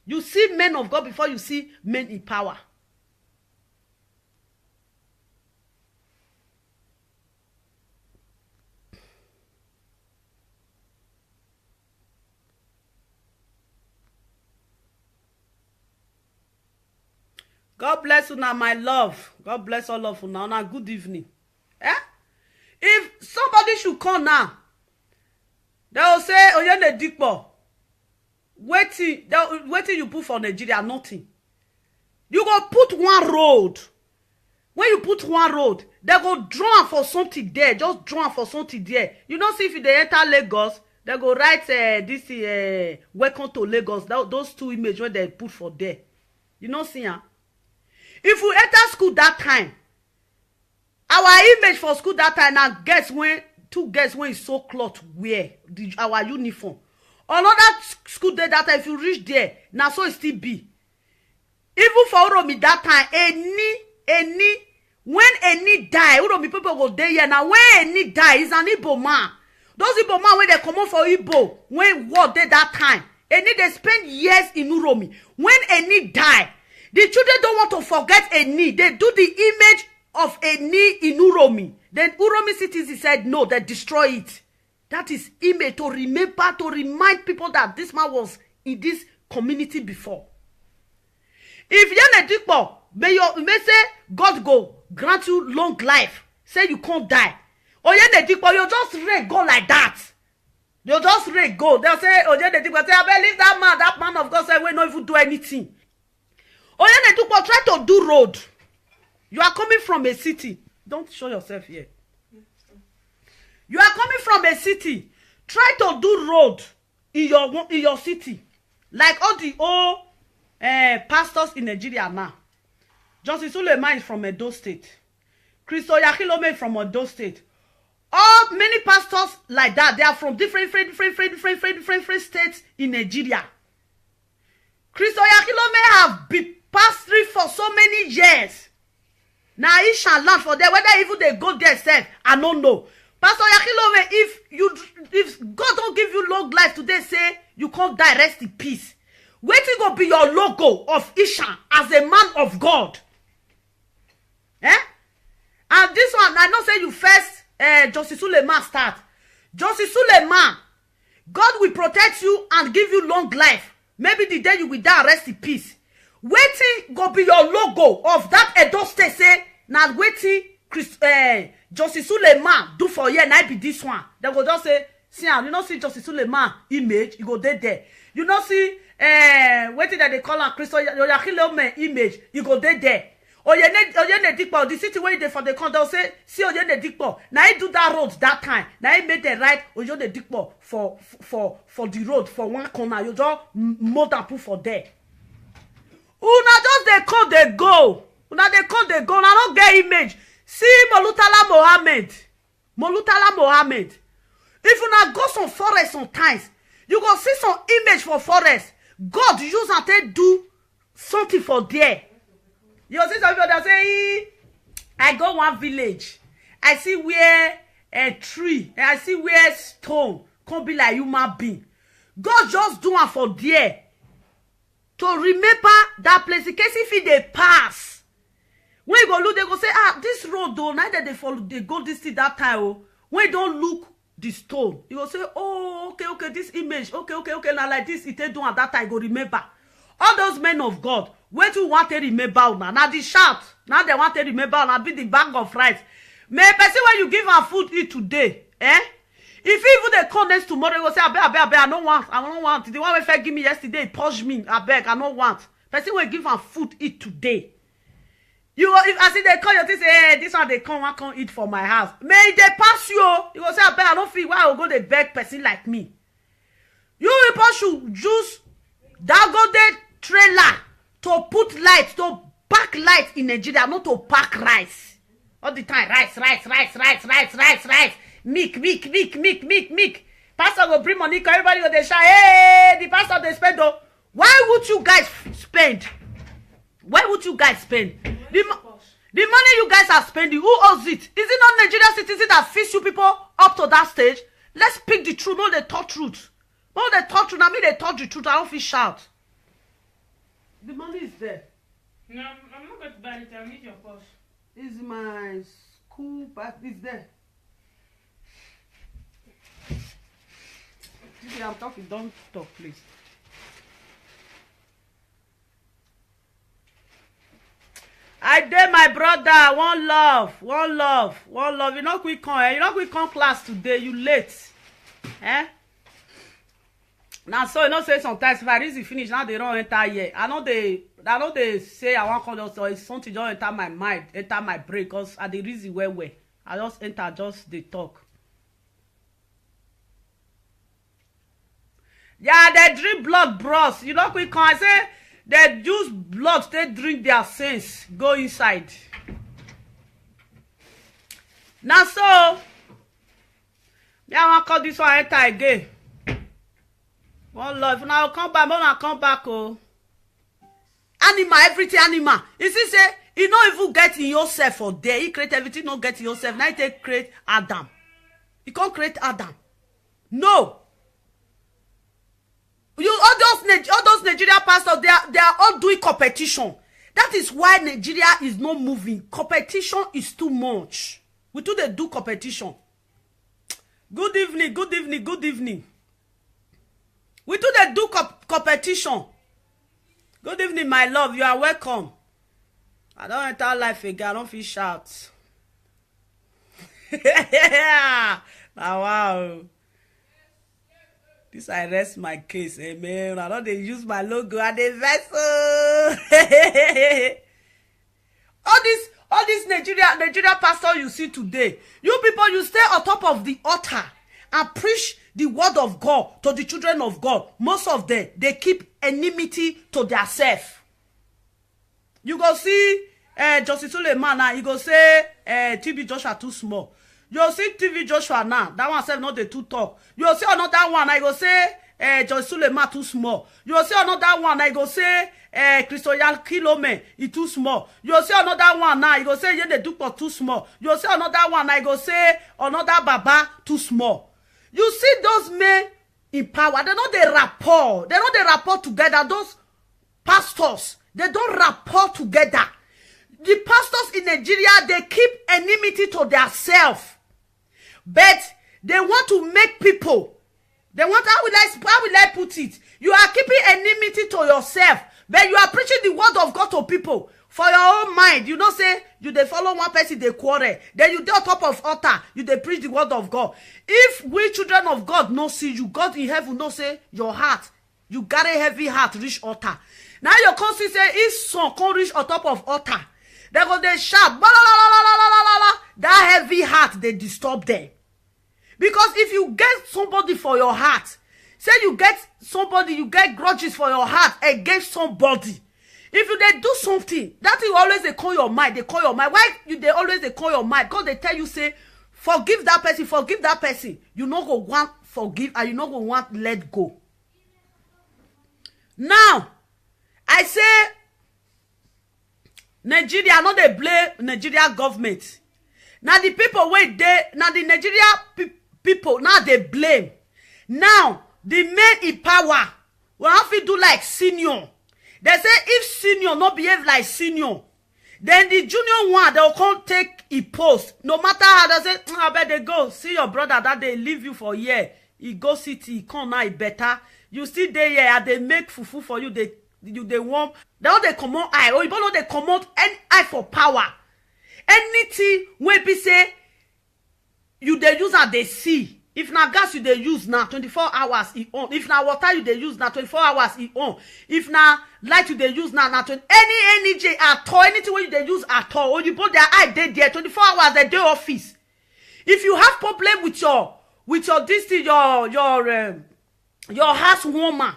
You see men of God before you see men in power. God bless you now, my love. God bless all of you now. Now, good evening. If somebody should come now, they will say, Oyene Dikpo, waiting you put for Nigeria, nothing. You go put one road. When you put one road, they go draw for something there. Just draw for something there. You don't see if they enter Lagos, they go write this welcome to Lagos. Those two images when they put for there. You know, see, if we enter school that time, our image for school that time now guess when two guess when it's so cloth wear our uniform. Another school day that time, if you reach there, now so it still be. Even for Uromi that time, when any die, Uromi people go there here now. When any die, is an Igbo man. Those Igbo man when they come out for Igbo, when war there that time, any they spend years in Uromi. When any die, the children don't want to forget Eni. They do the image of Eni in Uromi. Then Uromi citizens said, no, they destroy it. That is image to remember, to remind people that this man was in this community before. If Yene Dikpo, may say, God go grant you long life. Say you can't die. Or Yene Dikpo, you just read go like that. You just read go. They'll say, oh Yene Dikpo, say, I believe that man of God said, we don't even do anything. Oyene Dikpo, try to do road. You are coming from a city. Don't show yourself here. You are coming from a city. Try to do road in your city. Like all the old pastors in Nigeria now. Justice Suleiman is from Edo State. Christoyaki Lome from Edo State. All many pastors like that, they are from different states in Nigeria. Christoyaki Lome have been passed through for so many years. Now he shall land for them. Whether even they go there self, I don't know. Pastor Yakilome, if God don't give you long life today, say you can't die, rest in peace. Waiting go be your logo of Isha as a man of God. And this one, I know say you first Justice Suleiman start. Justice Suleiman, God will protect you and give you long life. maybe the day you will die, rest in peace. Waiting go be your logo of that Edo State say, now waiting Justice Suleiman do for you, and I be this one. They go just say, see, you know, see Justice Suleiman image, you go there. You know, see, waiting that they call her Crystal Oyakilome image, you go there. Oyene Dikpo, the city where they for the con, they'll say, see Oyene Dikpo. Now he do that road that time. Now he made the right Oyene Dikpo for the road for one corner. You just more than put for there. Una just they call they go. Una they call they go. Now don't get image. See Molutala Mohammed. If una go some forest sometimes, you go see some image for forest. God use and they do something for there. You see some people that say, I go one village. I see where a tree, and I see where stone can be like human being. God just do one for there. To remember that place, in case if they pass. When you go look, they go say, this road though, neither they follow, they go this thing that time. Oh. When you don't look the stone, you go say, oh, okay, this image, okay, now like this, it ain't do at that time, go remember. All those men of God, where you want to remember now the shout, now they want to remember now be the bag of rice. May person when you give her food eat today, if even they come next tomorrow, you go say, I don't want. The one wey first give me yesterday, purge me, I don't want. Person will give her food eat today. You if I see they call you, say, hey, this one they come, I can't eat for my house. May they pass you. You go say, I don't feel why I will go to beg person like me. You people should use Dagote trailer to put light, to pack light in Nigeria, not to pack rice. All the time, rice. Milk. Pastor will bring money, everybody will shout, hey, the pastor they spend though. Why would you guys spend? The money you guys are spending, who owes it? Is it not Nigerian citizens that feeds you people up to that stage? Let's speak the truth, not the thought truth. Not the thought truth, I mean they thought the truth, I don't feel shout. The money is there. No, I'm not going to buy it, I'll need your purse. Is my school bag, is there. I'm talking, don't talk, please. I did my brother, one love. You know quick come class today, you late. Now so you know say sometimes if I reason finish, now they don't enter here. I know they say I want to so it's something just enter my mind, enter my brain, because I the reason where. I just enter, just they talk. Yeah, they drink blood, bros. You know quick come, I say they use blood, they drink their sins, go inside. Now so, yeah, I want to call this one enter again. One love, now come back, oh. Animal, everything animal. You see, say, you don't even get in yourself for there. You create everything, not get in yourself. Now you take create Adam. You can't create Adam. No. All those Nigerian pastors, they are all doing competition. That is why Nigeria is not moving. Competition is too much. We do competition. Good evening. We do competition. Good evening, my love. You are welcome. I don't enter life again. I don't feel shout. Wow. This I rest my case, amen. I don't they use my logo and the vessel. all this Nigeria pastor you see today, you people, you stay on top of the altar and preach the word of God to the children of God. Most of them, they keep enmity to their self. You go see Justice Suleiman now, you go say TB Joshua too small. You see TV Joshua now, that one self not the two talk. You see another one, I go say Justice Suleiman too small. You see another one, I go say Crystal Kilome, he too small. You see another one now, you go say Yende Dupo too small. You see another one, I go say another Baba too small. You see those men in power, they know they rapport. They know they rapport together. Those pastors, they don't rapport together. The pastors in Nigeria, they keep enmity to themselves. But they want to make people They want, how will I put it? You are keeping enmity to yourself, but you are preaching the word of God to people for your own mind. You don't say you they follow one person, they quarrel. Then you dey on top of altar, you they preach the word of God. If we children of God no see you, God in heaven no say your heart, you got a heavy heart reach altar. Now your country say if son can't reach on top of altar, they go they shout, that heavy heart they disturb them. Because if you get somebody for your heart, say you get somebody, you get grudges for your heart against somebody. If you they do something, that will always they call your mind. They call your mind. Why you they always they call your mind? Because they tell you say, forgive that person, forgive that person. You no go want forgive and you no go want let go. Now, I say Nigeria, not they blame Nigeria government. Now the people wait there, now the Nigeria people, now they blame. Now, the men in power will have to do like senior. They say if senior not behave like senior, then the junior one, they'll come take a post. No matter how they say, I bet they go. See your brother that they leave you for a year. He go city, he come now, he better. You still there here, and they make fufu for you, they want. They come out eye. Or you know they come out any eye for power. Anything when be say, you they use and they see. If na gas you they use now 24 hours it on. If na water you they use now 24 hours it on. If na light you they use now 20 any energy at all, anything when you they use at all, or you put their eye they there 24 hours they day office. If you have problem with your this thing, your housewarmer,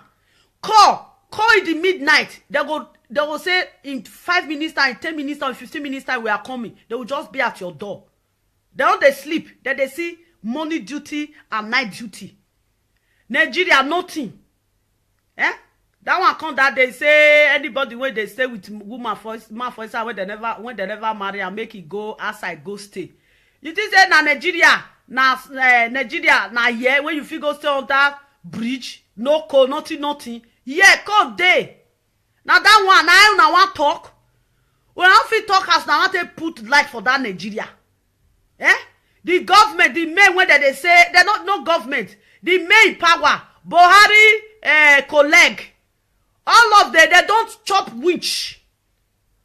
call in the midnight. They will say in 5 minutes time, 10 minutes time, 15 minutes time we are coming. They will just be at your door. They don't they sleep. Then they see morning duty and night duty. Nigeria nothing. That one come that they say anybody when they stay with woman for man for inside when they never marry and make it go outside go stay. You think say na Nigeria na here when you feel go stay on that bridge no call nothing. Yeah, come day. Now that one now I want talk. When I feel talk as now want to put light for that Nigeria. The government, the men when they say they're not no government, the main power, Buhari colleague, all of them they don't chop winch.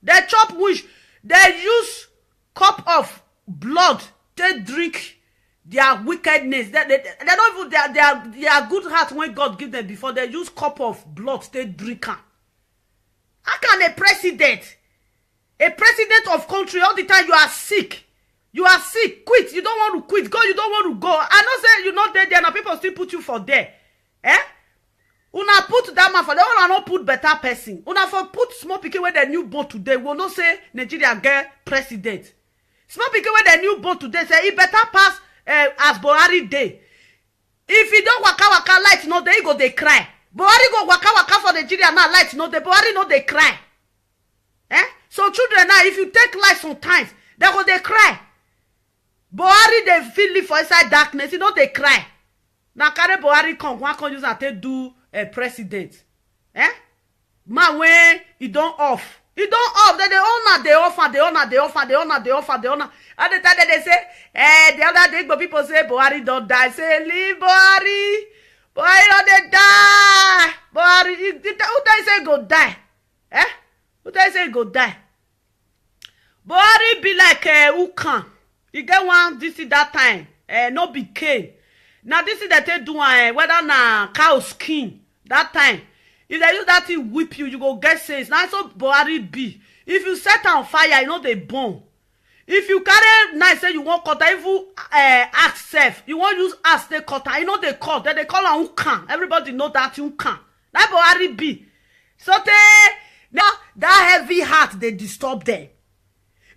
They chop winch. They use cup of blood. They drink their wickedness. They don't even their good heart when God give them before they use cup of blood. They drink. How can a president of country all the time you are sick? You are sick, quit. You don't want to quit. Go, you don't want to go. I know say you not there, now people still put you for there. Una put that man for there. Una not put better person. Una for put small pikin where the new born today. We will not say Nigeria get president. Small pikin where the new born today say he better pass as Buhari day. If he don't waka light no dey, he go they cry. Buhari go waka for Nigeria now light no dey. Buhari no they cry. So children now, if you take light sometimes, they go they cry. Buhari they feel live for inside darkness, you know they cry. Now carry Buhari come, one can use and take do a president. Man when he don't off. He don't off, then they offer. And the time they say, the other day but people say Buhari don't die. Say leave Buhari. Buhari don't they die. Buhari, who tell you say go die? Who tell you say go die? Buhari be like Ukan. You get one this is that time. No be cane. Now this is that they do whether na cow skin that time. If they use that thing whip you, you go get sense. Now so Buhari be. If you set on fire, you know they burn. If you carry knife, say you want cut, even axe self, you want use axe they cut, you know they cut. Then they call on Ukan. Everybody know that Ukan. That Buhari be. So now that heavy heart they disturb them.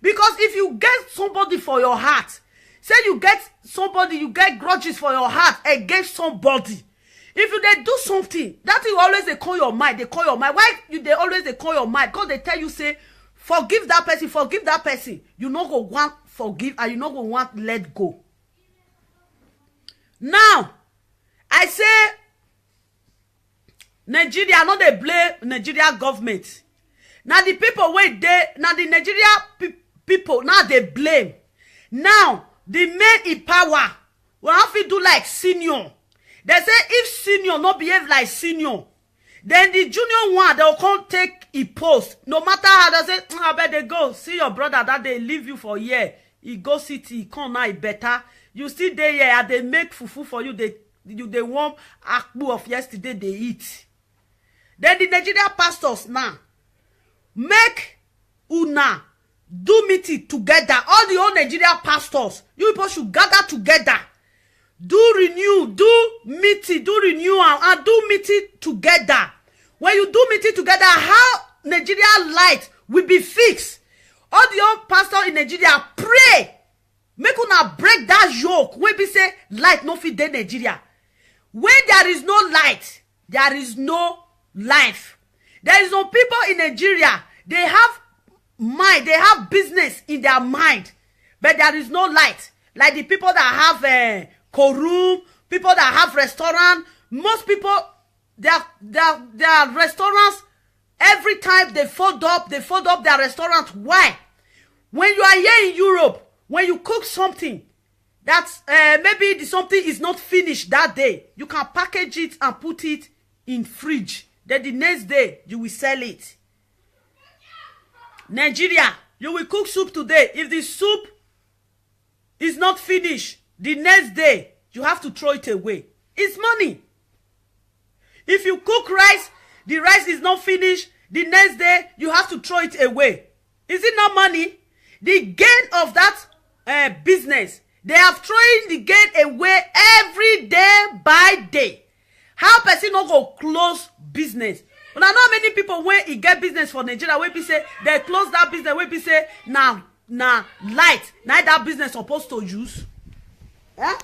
Because if you get somebody for your heart, say you get somebody, you get grudges for your heart against somebody. If you they do something, that will always they call your mind. They call your mind. Why you they always they call your mind? Because they tell you say, forgive that person, forgive that person. You no go want forgive and you no go want let go. Now, I say Nigeria, not they blame Nigeria government. Now the people wait there, now the Nigeria people, now they blame. Now, the men in power will have to do like senior. They say if senior not behave like senior, then the junior one, they'll come take a post. No matter how they say, I bet they go. See your brother that they leave you for a year. He go city, he come now, he better. You still there here, and they make fufu for you. They warm akpu of yesterday, they eat. Then the Nigeria pastors now, make una do meeting together. All the old Nigeria pastors, you people should gather together. Do renew, do meeting, do renewal, and do meeting together. When you do meeting together, how Nigeria light will be fixed. All the old pastors in Nigeria pray. Make una break that yoke. When we say light no fit dey Nigeria. When there is no light, there is no life. There is no people in Nigeria. They have mind, they have business in their mind, but there is no light. Like the people that have co-room, people that have restaurant, most people, their restaurants, every time they fold up their restaurant. Why? When you are here in Europe, when you cook something, that's maybe the something is not finished that day, you can package it and put it in fridge. Then the next day, you will sell it. Nigeria, you will cook soup today. If the soup is not finished, the next day, you have to throw it away. It's money. If you cook rice, the rice is not finished, the next day, you have to throw it away. Is it not money? The gain of that business, they are throwing the gain away every day by day. How person not go close business? But I know many people when he get business for Nigeria, when people say they close that business, when people say now light, now that business supposed to use. Eh?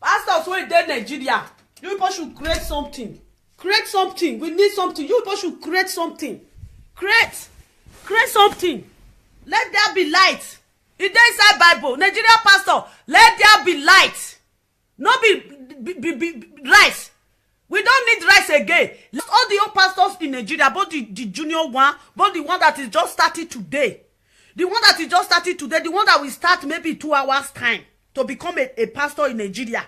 Pastors when they Nigeria, you people should create something. Create something. We need something. You people should create something. Create something. Let there be light. It dey inside Bible. Nigeria pastor, let there be light. Not be rice. We don't need rice again. All the old pastors in Nigeria, both the junior one, both the one that is just started today, the one that is just started today, the one that will start maybe 2 hours time to become a pastor in Nigeria.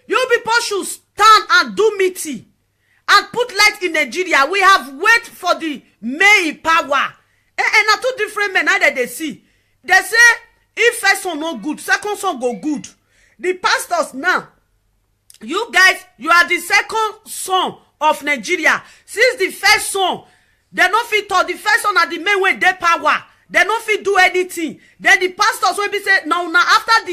You people should stand and do meeting and put light in Nigeria. We have wait for the main power. And na two different men either they see. They say if first one no good, second one go good. The pastors now, you guys, you are the second son of Nigeria. Since the first son, they no fit talk. The first son are the men wey dey power. They no fit do anything. Then the pastors will be say now after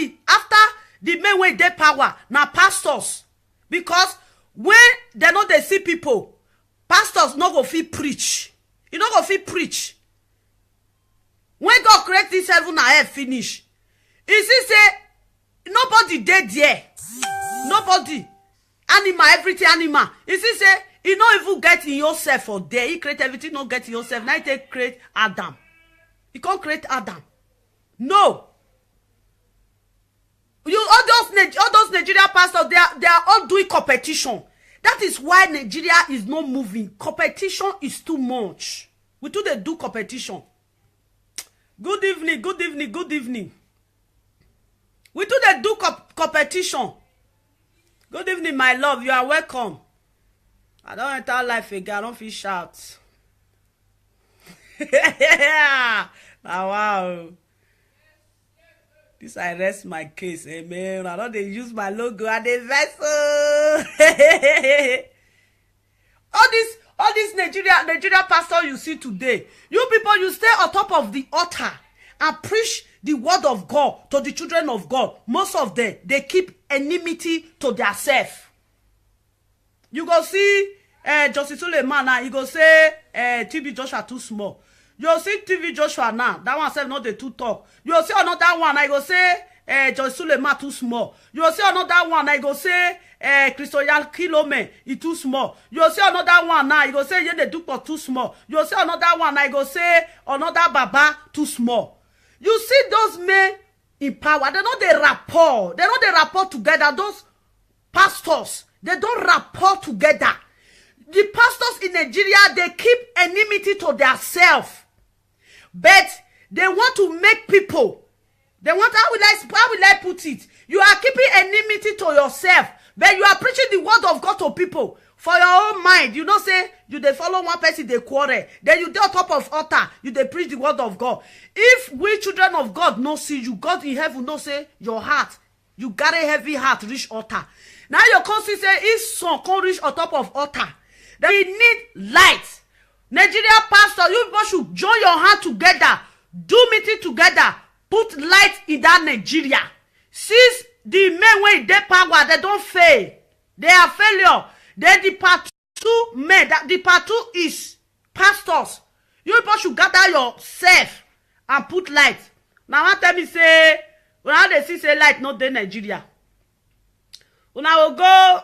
the men wey dey power, now pastors. Because when they know they see people, pastors no go fit preach. You no go fit preach. When God create this heaven and earth finish, he say nobody dead there. Nobody. Animal, everything animal. He say he no even get in yourself for there. He create everything, no get in yourself. Now he create Adam. He can't create Adam. No. All those Nigeria pastors, they are all doing competition. That is why Nigeria is not moving. Competition is too much. We do competition. Good evening, good evening, good evening. We do competition. Good evening, my love. You are welcome. I don't enter life again. I don't feel shout. Wow. This I rest my case. Amen. I don't use my logo and the vessel. All this Nigeria pastor you see today, you people, you stay on top of the altar and preach the word of God to the children of God. Most of them, they keep enmity to their self. You go see Justice Suleiman now, you go say TB Joshua too small. You see TV Joshua now, that one self not the two talk. You see another one, I go say Justice Suleiman too small. You see another one, I go say Christoyal Kilome, he too small. You see another one now, you go say Yende Dupo too small. You see another one, I go say another Baba too small. You see those men in power, they know they rapport. They know they rapport together. Those pastors, they don't rapport together. The pastors in Nigeria, they keep enmity to themselves. But they want to make people, they want, how will I put it? You are keeping enmity to yourself, but you are preaching the word of God to people. For your own mind, you know say, you dey follow one person, they quarrel. Then you dey on top of altar, you dey preach the word of God. If we children of God no see you, God in heaven no say, your heart, you got a heavy heart, reach altar. Now your conscience say, if son can't reach on top of altar, then we need light. Nigeria pastor, you people should join your hand together, do meeting together, put light in that Nigeria. Since the men when they power, they don't fail. They are failure. Then the part 2 men, that the part 2 is pastors. You people should gather yourself and put light. Now one tell me say, when they see say light not dey Nigeria. When I will go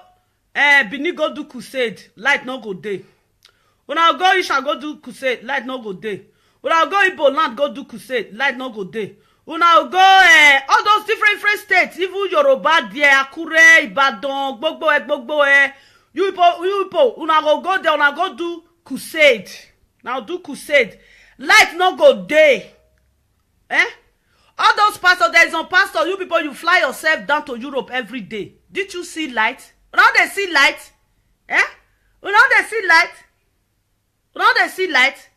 Benin go do crusade, light no go dey. When I go Isha go do crusade, light no go dey. When I go Igbo land go do crusade, light no go dey. When I go all those different states, even Yoruba there, Akure, Ibadan, Gbogbo. You people, una go there, una go do crusade. Now do crusade. Light no go dey. All those pastors, there is some pastor, you people, you fly yourself down to Europe every day. Did you see light? Now they see light. Now they see light. Now they see light.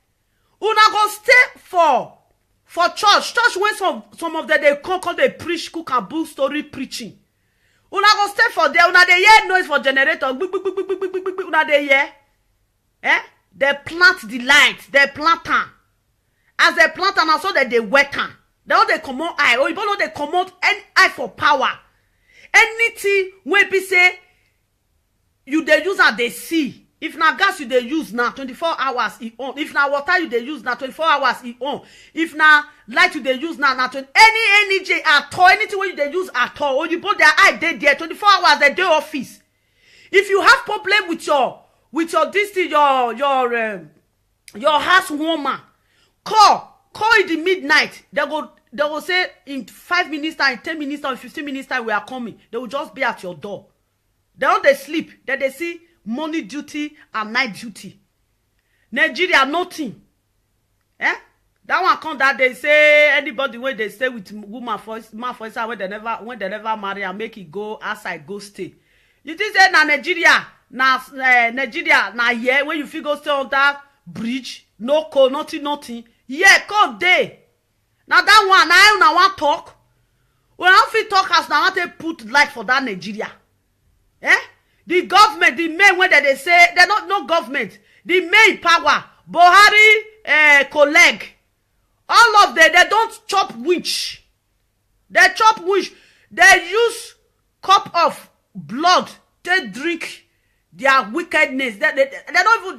Una go stay for church. Church when some of them they come they preach, cook and bull story preaching. Una go stay for there. Una dey hear noise for generator. Una dey hear. They plant the light. They plant am. As they plant am, so that they wet am. They all they command eye. Or you know they command any eye for power. Anything when be say you dey use and they see. If na gas you dey use now 24 hours e on. If na water you dey use now 24 hours e on. If na light you dey use now 20 any energy at all, anything when you dey use at all, or you put their eye dey there 24 hours they dey office. If you have problem with your this thing, your house woman, call in the midnight. They will say in 5 minutes time, 10 minutes time, 15 minutes time we are coming. They will just be at your door. They don't they sleep. Then they see morning duty and night duty. Nigeria nothing. That one come that they say anybody when they stay with woman for when they never marry and make it go outside go stay. You think say na Nigeria na here when you feel go stay on that bridge, no call, nothing. Yeah, come day. Now that one, now I want talk. When I feel talk as now I want to put light for that Nigeria. The government, the men when they say they're not no government, the main power, Buhari colleague, all of them, they don't chop winch. They chop winch. They use cup of blood to drink their wickedness. They don't even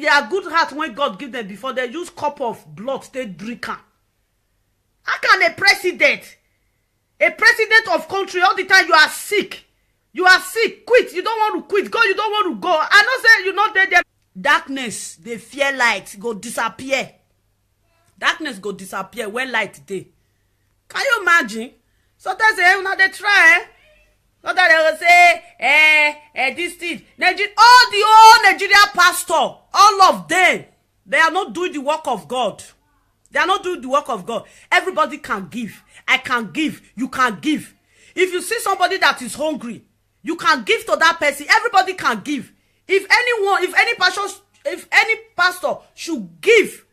their good heart when God give them before they use cup of blood to drink. How can a president of country all the time you are sick? You are sick, quit. You don't want to quit. Go, you don't want to go. I know say you not there. Darkness, they fear light, go disappear. Darkness go disappear when light dey. Can you imagine? So they say, now they try. So that they will say, this thing. All the old Nigeria pastor, all of them, they are not doing the work of God. They are not doing the work of God. Everybody can give. I can give. You can give. If you see somebody that is hungry, you can give to that person. Everybody can give. If any pastor should give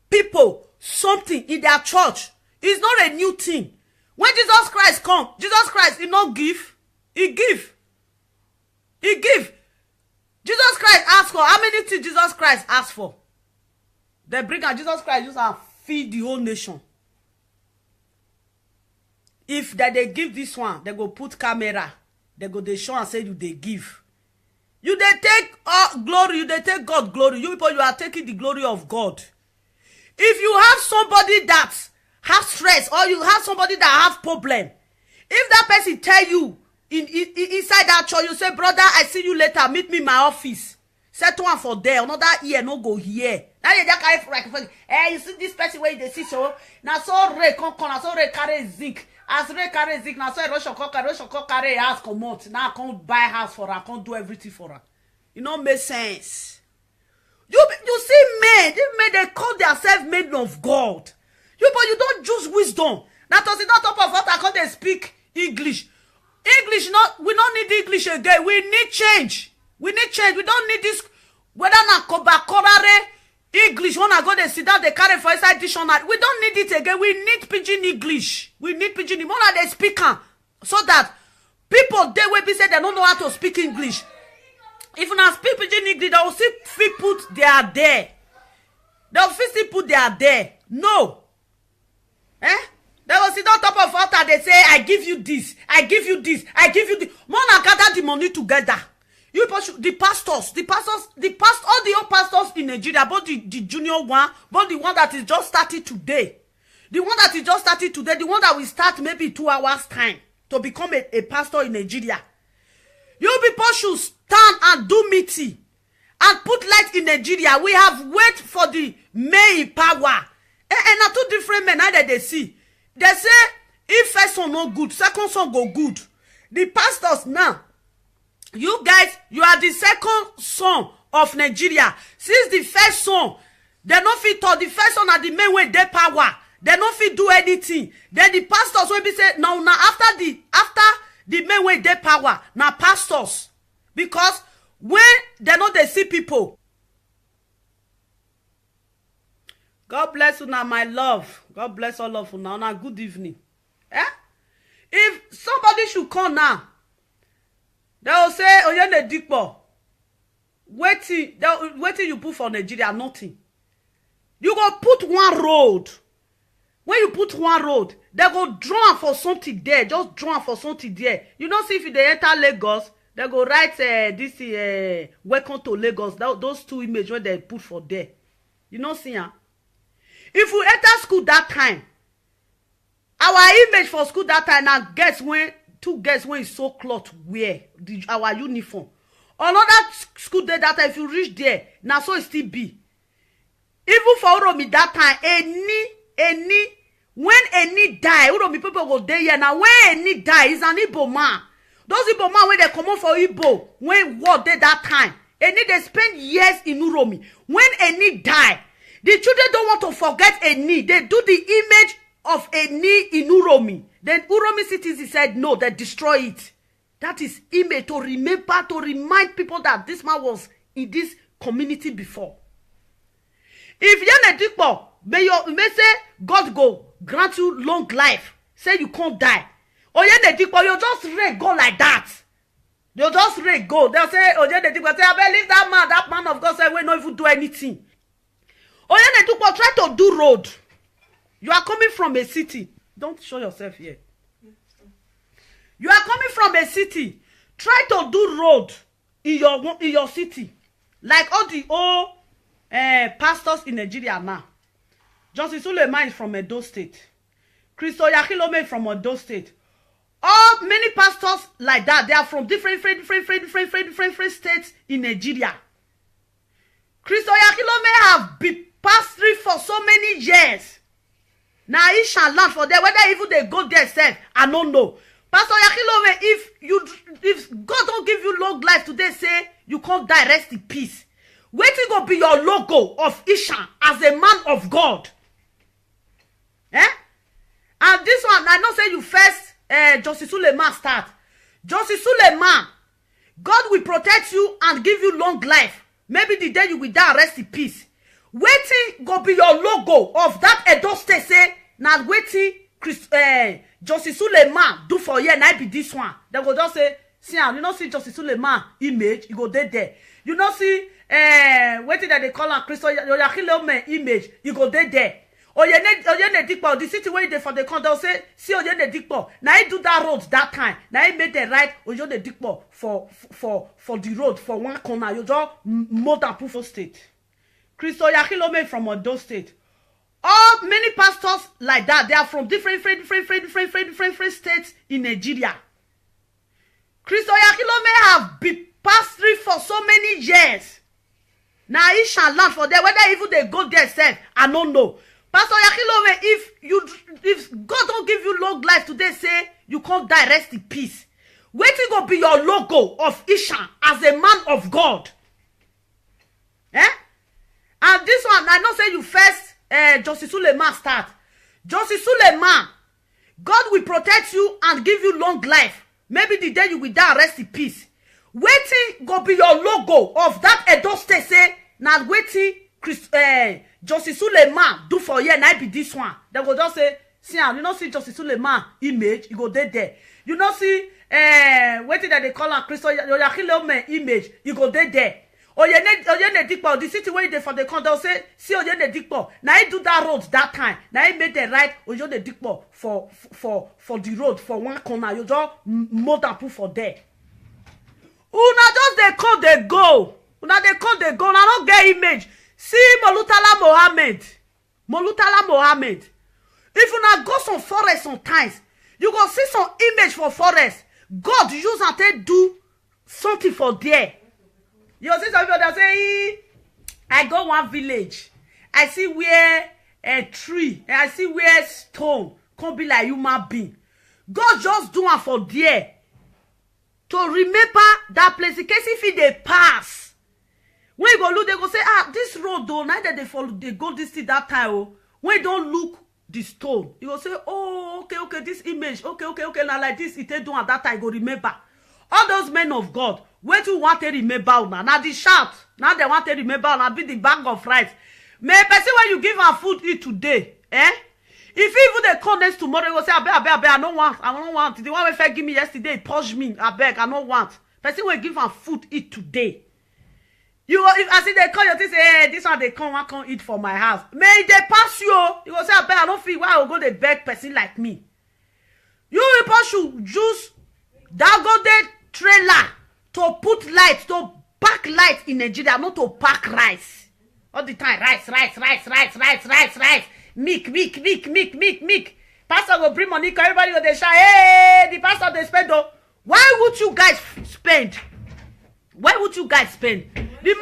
people something in their church, it's not a new thing. When Jesus Christ come, Jesus Christ did not give. He give. Jesus Christ asked for how many things Jesus Christ asked for? They bring out Jesus Christ just and feed the whole nation. If they give this one, they go put camera. They go they show and say you they give. You they take glory. You they take God glory. You people, you are taking the glory of God. If you have somebody that have stress or you have somebody that have problem, if that person tell you inside that church, you say, brother, I see you later. Meet me in my office. Set one for there. Another ear no go here. Now you just carry you see this person where they see so. Now so Ray come. Now so Ray carry zinc. As Ray carry zinc, now so Roshoko carry house come out. Now I can't buy house for her. I can't do everything for her. It don't make sense. You see men, they call themselves men of God. You don't use wisdom. Now to sit on top of what I call they speak English. English, we don't need English again. We need change. We need change. We don't need this. Whether na kobakorare English, when I go they sit down, they carry for inside dictionary. We don't need it again. We need pidgin English. We need pidgin. More like they speak so that people they will be say they don't know how to speak English. If you not speak pidgin English, they will see people they are there. They will see people they are there. No. They will sit on top of altar. They say, I give you this. I give you this. I give you this. More than gather the money together. You the pastors, all the old pastors in Nigeria, both the junior one, both the one that is just started today, the one that is just started today, the one that will start maybe 2 hours time to become a pastor in Nigeria. You people should stand and do meeting and put light in Nigeria. We have wait for the main power. And na two different men that they see. They say, if first one no good, second one go good. The pastors now, you guys, you are the second son of Nigeria. Since the first son, they no fit talk. The first son are the main way they power. They no fit do anything. Then the pastors will be say, now after the main way they power, now pastors. Because when they know they see people. God bless you now, my love. God bless all of you now. Now, good evening. If somebody should come now, they will say, Oyene Dikpo, waiting you put for Nigeria, nothing. You go put one road. When you put one road, they go draw for something there. Just draw for something there. You know, see if they enter Lagos, they go write this welcome to Lagos. Those two images where they put for there. You know, see, if we enter school that time, our image for school that time now two guess when is so cloth wear our uniform. Another school day that time, if you reach there, now so it still be. Even for Uromi that time, when any die, Uromi people go there here. Now when any die, is an Igbo man. Those Igbo man when they come out for Igbo, when war there that time, any they spend years in Uromi. When any die, the children don't want to forget Eni. They do the image of Eni in Uromi. Then Uromi citizens said, no, they destroy it. That is image to remember, to remind people that this man was in this community before. If Yene Dikpo, may say, God go grant you long life. Say you can't die. Or Yene Dikpo, you just read go like that. You just read go. They'll say, oh Yene Dikpo, say, I believe that man of God said, we don't even do anything. Oyene Dikpo, try to do road. You are coming from a city. Don't show yourself here. You are coming from a city. Try to do road in your city. Like all the old pastors in Nigeria now. Justice Suleiman is from Edo State. Christo Yakilome from Edo State. All many pastors like that, they are from different states in Nigeria. Christo Yakilome have been pastoring for so many years. Now he shall learn for them. Whether even they go there self, I don't know. Pastor Yakilome, if God don't give you long life today, say you can't die, rest in peace. Waiting go be your logo of Ishan as a man of God. And this one, I know say you first Justice Suleiman start. Justice Suleiman, God will protect you and give you long life. Maybe the day you will die, rest in peace. Waiting go be your logo of that Edo State say now waiting Justice Suleiman do for you and I be this one. They go just say, see, you know see Justice Suleiman image, you go there. You know see waiting that they call on Christo Yakilome image, you go there. Oyene Dikpo, the city where they for the con, they'll say, see Oyene Dikpo. Now he do that road that time. Now he made the right Oyene Dikpo for the road for one corner. You just more than Pufo State. Christo Yakilome from Ondo State. All many pastors like that, they are from different states in Nigeria. Christo Yakilome have been pastoring for so many years. Now he shall learn for them. Whether even they go there self, I don't know. Pastor Yakilome, if God don't give you long life today, say you can't die, rest in peace. Waiting go be your logo of Ishan as a man of God. And this one, I know say you first Justice Suleiman start. Justice Suleiman, God will protect you and give you long life. Maybe the day you will die, rest in peace. Waiting go be your logo of that Edo State say, now waiting Justice Suleiman do for you and I be this one. They go just say, see, you know see Justice Suleiman image, you go there. You know see waiting that they call on Christo Oyakilome image, you go there. Oyene Dikpo, the city where they for the con, they'll say, see Oyene Dikpo. Now he do that road that time. Now he made the right Oyene Dikpo for the road for one corner. You just more than put for there. Una just they call they go. Una they call they go. Una don't get image. See Molutala Mohammed. If una go some forest sometimes, you go see some image for forest. God use and they do something for there. You see some people that say, I go one village. I see where a tree, and I see where stone can be like human being. God just do one for there. To remember that place, in case if they pass. When you go look, they go say, this road though, neither they follow, they go this thing that time. Oh. When you don't look the stone, you go say, oh, okay, this image, okay, now like this, it do at that time, go remember. All those men of God, where you want to remember now the shout, now they want to remember now be the bag of rice. May person when you give her food eat today, if even they come next tomorrow, you go say, I don't want. The one wey give me yesterday, push me, I don't want. Person will give her food eat today. You if I see they call you, say, hey, this one they come eat for my house. May they pass you. You go say, I don't feel why I will go to beg person like me. You people should use Dagote trailer to put light, to pack light in Nigeria, not to pack rice. All the time, rice. Milk. Pastor will bring money, everybody will shout, hey, the pastor they spend though. Why would you guys spend? The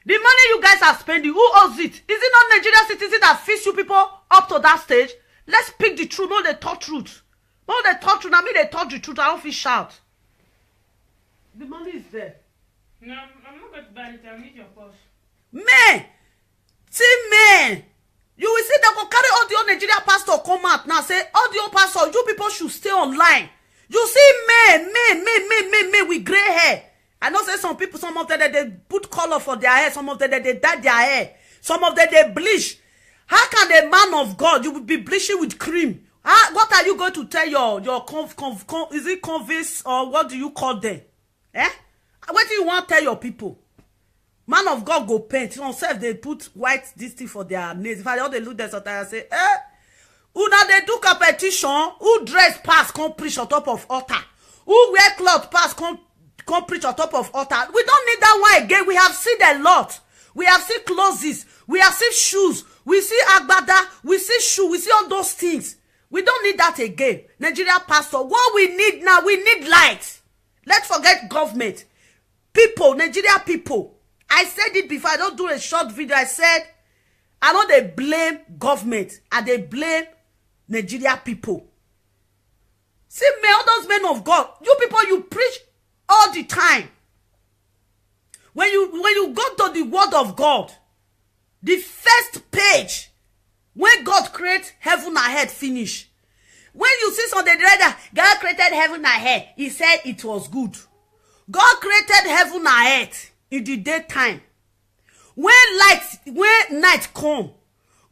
money you guys are spending, who owes it? Is it not Nigerian citizens that feeds you people up to that stage? Let's pick the truth, not the thought truth. Not the thought truth, I mean they thought the truth, I don't feel shout. The money is there. No, I'm not going to buy it. I'll need your purse. Man! You will see they go carry all the old Nigeria pastor come out now say, all the old pastor, you people should stay online. You see men with gray hair. I know say some people, some of them they put color for their hair, some of them they dye their hair, some of them they bleach. How can a man of God, you will be bleaching with cream? What are you going to tell your is it convince or what do you call them? What do you want to tell your people? Man of God go paint. On self they put white this thing for their nails. If I all they look there sometimes I say, una they do competition, who dress pass come preach on top of altar. Who wear cloth pass come preach on top of altar. We don't need that one again. We have seen a lot. We have seen clothes. We have seen shoes. We see agbada. We see shoe. We see all those things. We don't need that again. Nigeria pastor, what we need now, we need light. Let's forget government. People, Nigeria people. I said it before. I don't do a short video. I said, I know they blame government and they blame Nigeria people. See, all those men of God, you people, you preach all the time. When you go to the word of God, the first page, when God creates heaven and earth finish. When you see something that God created heaven and earth, he said it was good. God created heaven and earth in the daytime. When night come,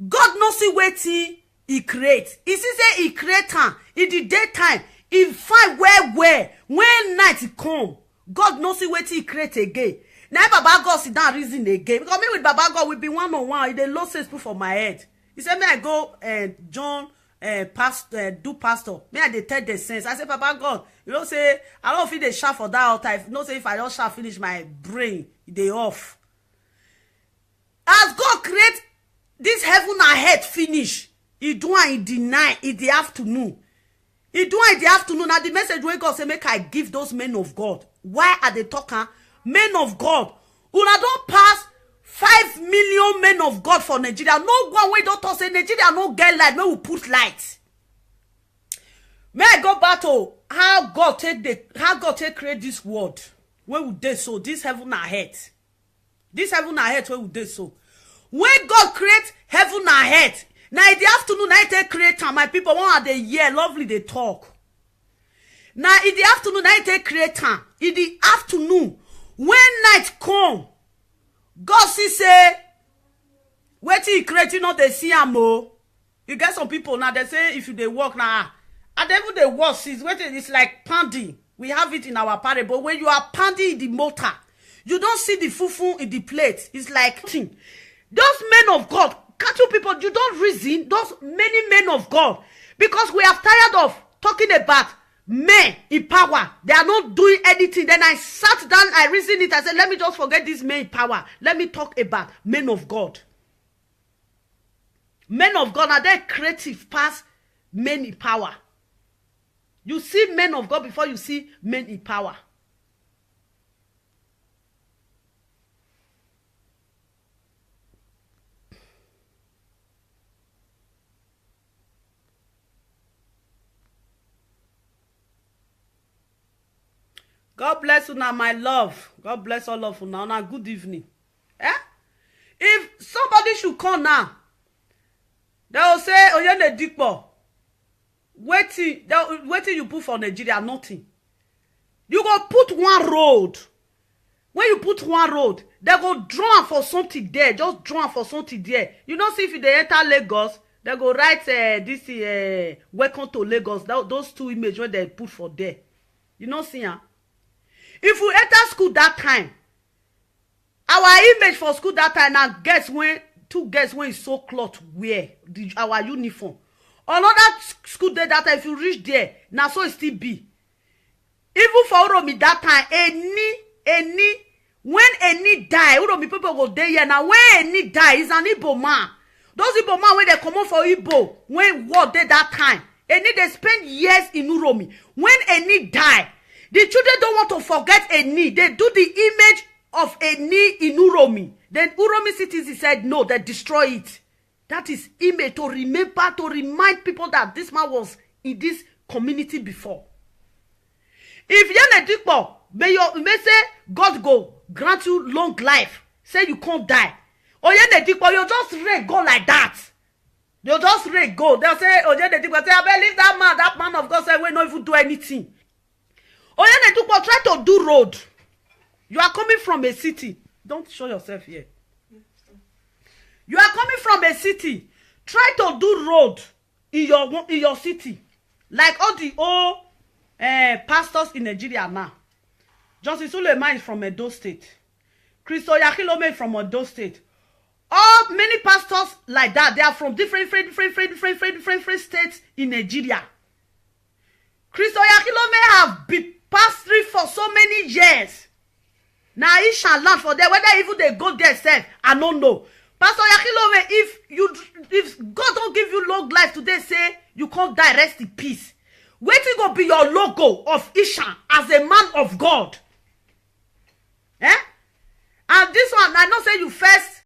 God knows see wetin he create. He see say he create am in the daytime. He find where when night come, God knows see wetin he create again. Now Baba God sit down reason again. Because me with Baba God we be one on one. They low sense put for my head. He said me I go John do pastor. Me I dey tell the sense. I say Baba God, you know say I don't feel they shout for that altar. If no say if I don't shout finish my brain, they off. As God create this heaven and earth finish, he do it in the night, in the afternoon. He do it in the afternoon. Now the message when God say make I give those men of God. Why are they talking? Men of God. Una don't pass 5 million men of God for Nigeria. No one way don't talk say Nigeria no get light. May we put light. May I go back to how God take create this world. Where would they so? This heaven and earth. This heaven and earth, where would they so? When God create heaven and earth, Now in the afternoon, I take create time. My people, one are the year, lovely they talk. Now in the afternoon, I take create time. In the afternoon, when night come, God say, wait till he create, you know, they see am o. You get some people now, they say, if you they work now, and then they work, it's like pounding. We have it in our parable. When you are pounding in the mortar, you don't see the fufu in the plate. It's like, those men of God, cattle people, you don't reason, those many men of God, because we are tired of talking about men in power. They are not doing anything. Then I sat down, I reasoned it, I said, let me just forget this men in power. Let me talk about men of God. Men of God, are they creative past men in power? You see men of God before you see men in power. God bless you now, my love. God bless all of you now. Now, good evening. Eh? If somebody should come now, they will say, Oyene Dikpo, waiting you put for Nigeria, nothing. You go put one road. When you put one road, they go draw for something there. Just draw for something there. You know, see if they enter Lagos, they go write this welcome to Lagos. Those two images where they put for there. You know, see, huh? If we enter school that time, our image for school that time now two girls when is so cloth wear our uniform. Another school day that time, if you reach there, now so it still be. Even for Uromi that time, when any die, Uromi people go there here. Now when any die, is an Igbo man. Those Igbo man when they come out for Igbo, when war there that time, any they spend years in Uromi. When any die, the children don't want to forget Eni. They do the image of Eni in Uromi. Then Uromi citizens said, no, they destroy it. That is image to remember, to remind people that this man was in this community before. If Yene Dikpo, may say, God go grant you long life. Say you can't die. Or Yene Dikpo, you just read go like that. You just read go. They'll say, oh Yene Dikpo, say, I believe that man of God said, we don't even do anything. Oyene Dikpo, try to do road. You are coming from a city. Don't show yourself here. You are coming from a city. Try to do road in your city. Like all the old pastors in Nigeria now. Johnson Suleiman is from Edo State. Christo Yakilome is from Edo State. All many pastors like that, they are from different states in Nigeria. Christo Yakilome have been pastoring for so many years. Now he shall learn for them. Whether even they go there self, I don't know. Pastor Yakilome, if God don't give you long life today, say you can't die, rest in peace. Waiting go be your logo of Ishan as a man of God. Eh? And this one, I know say you first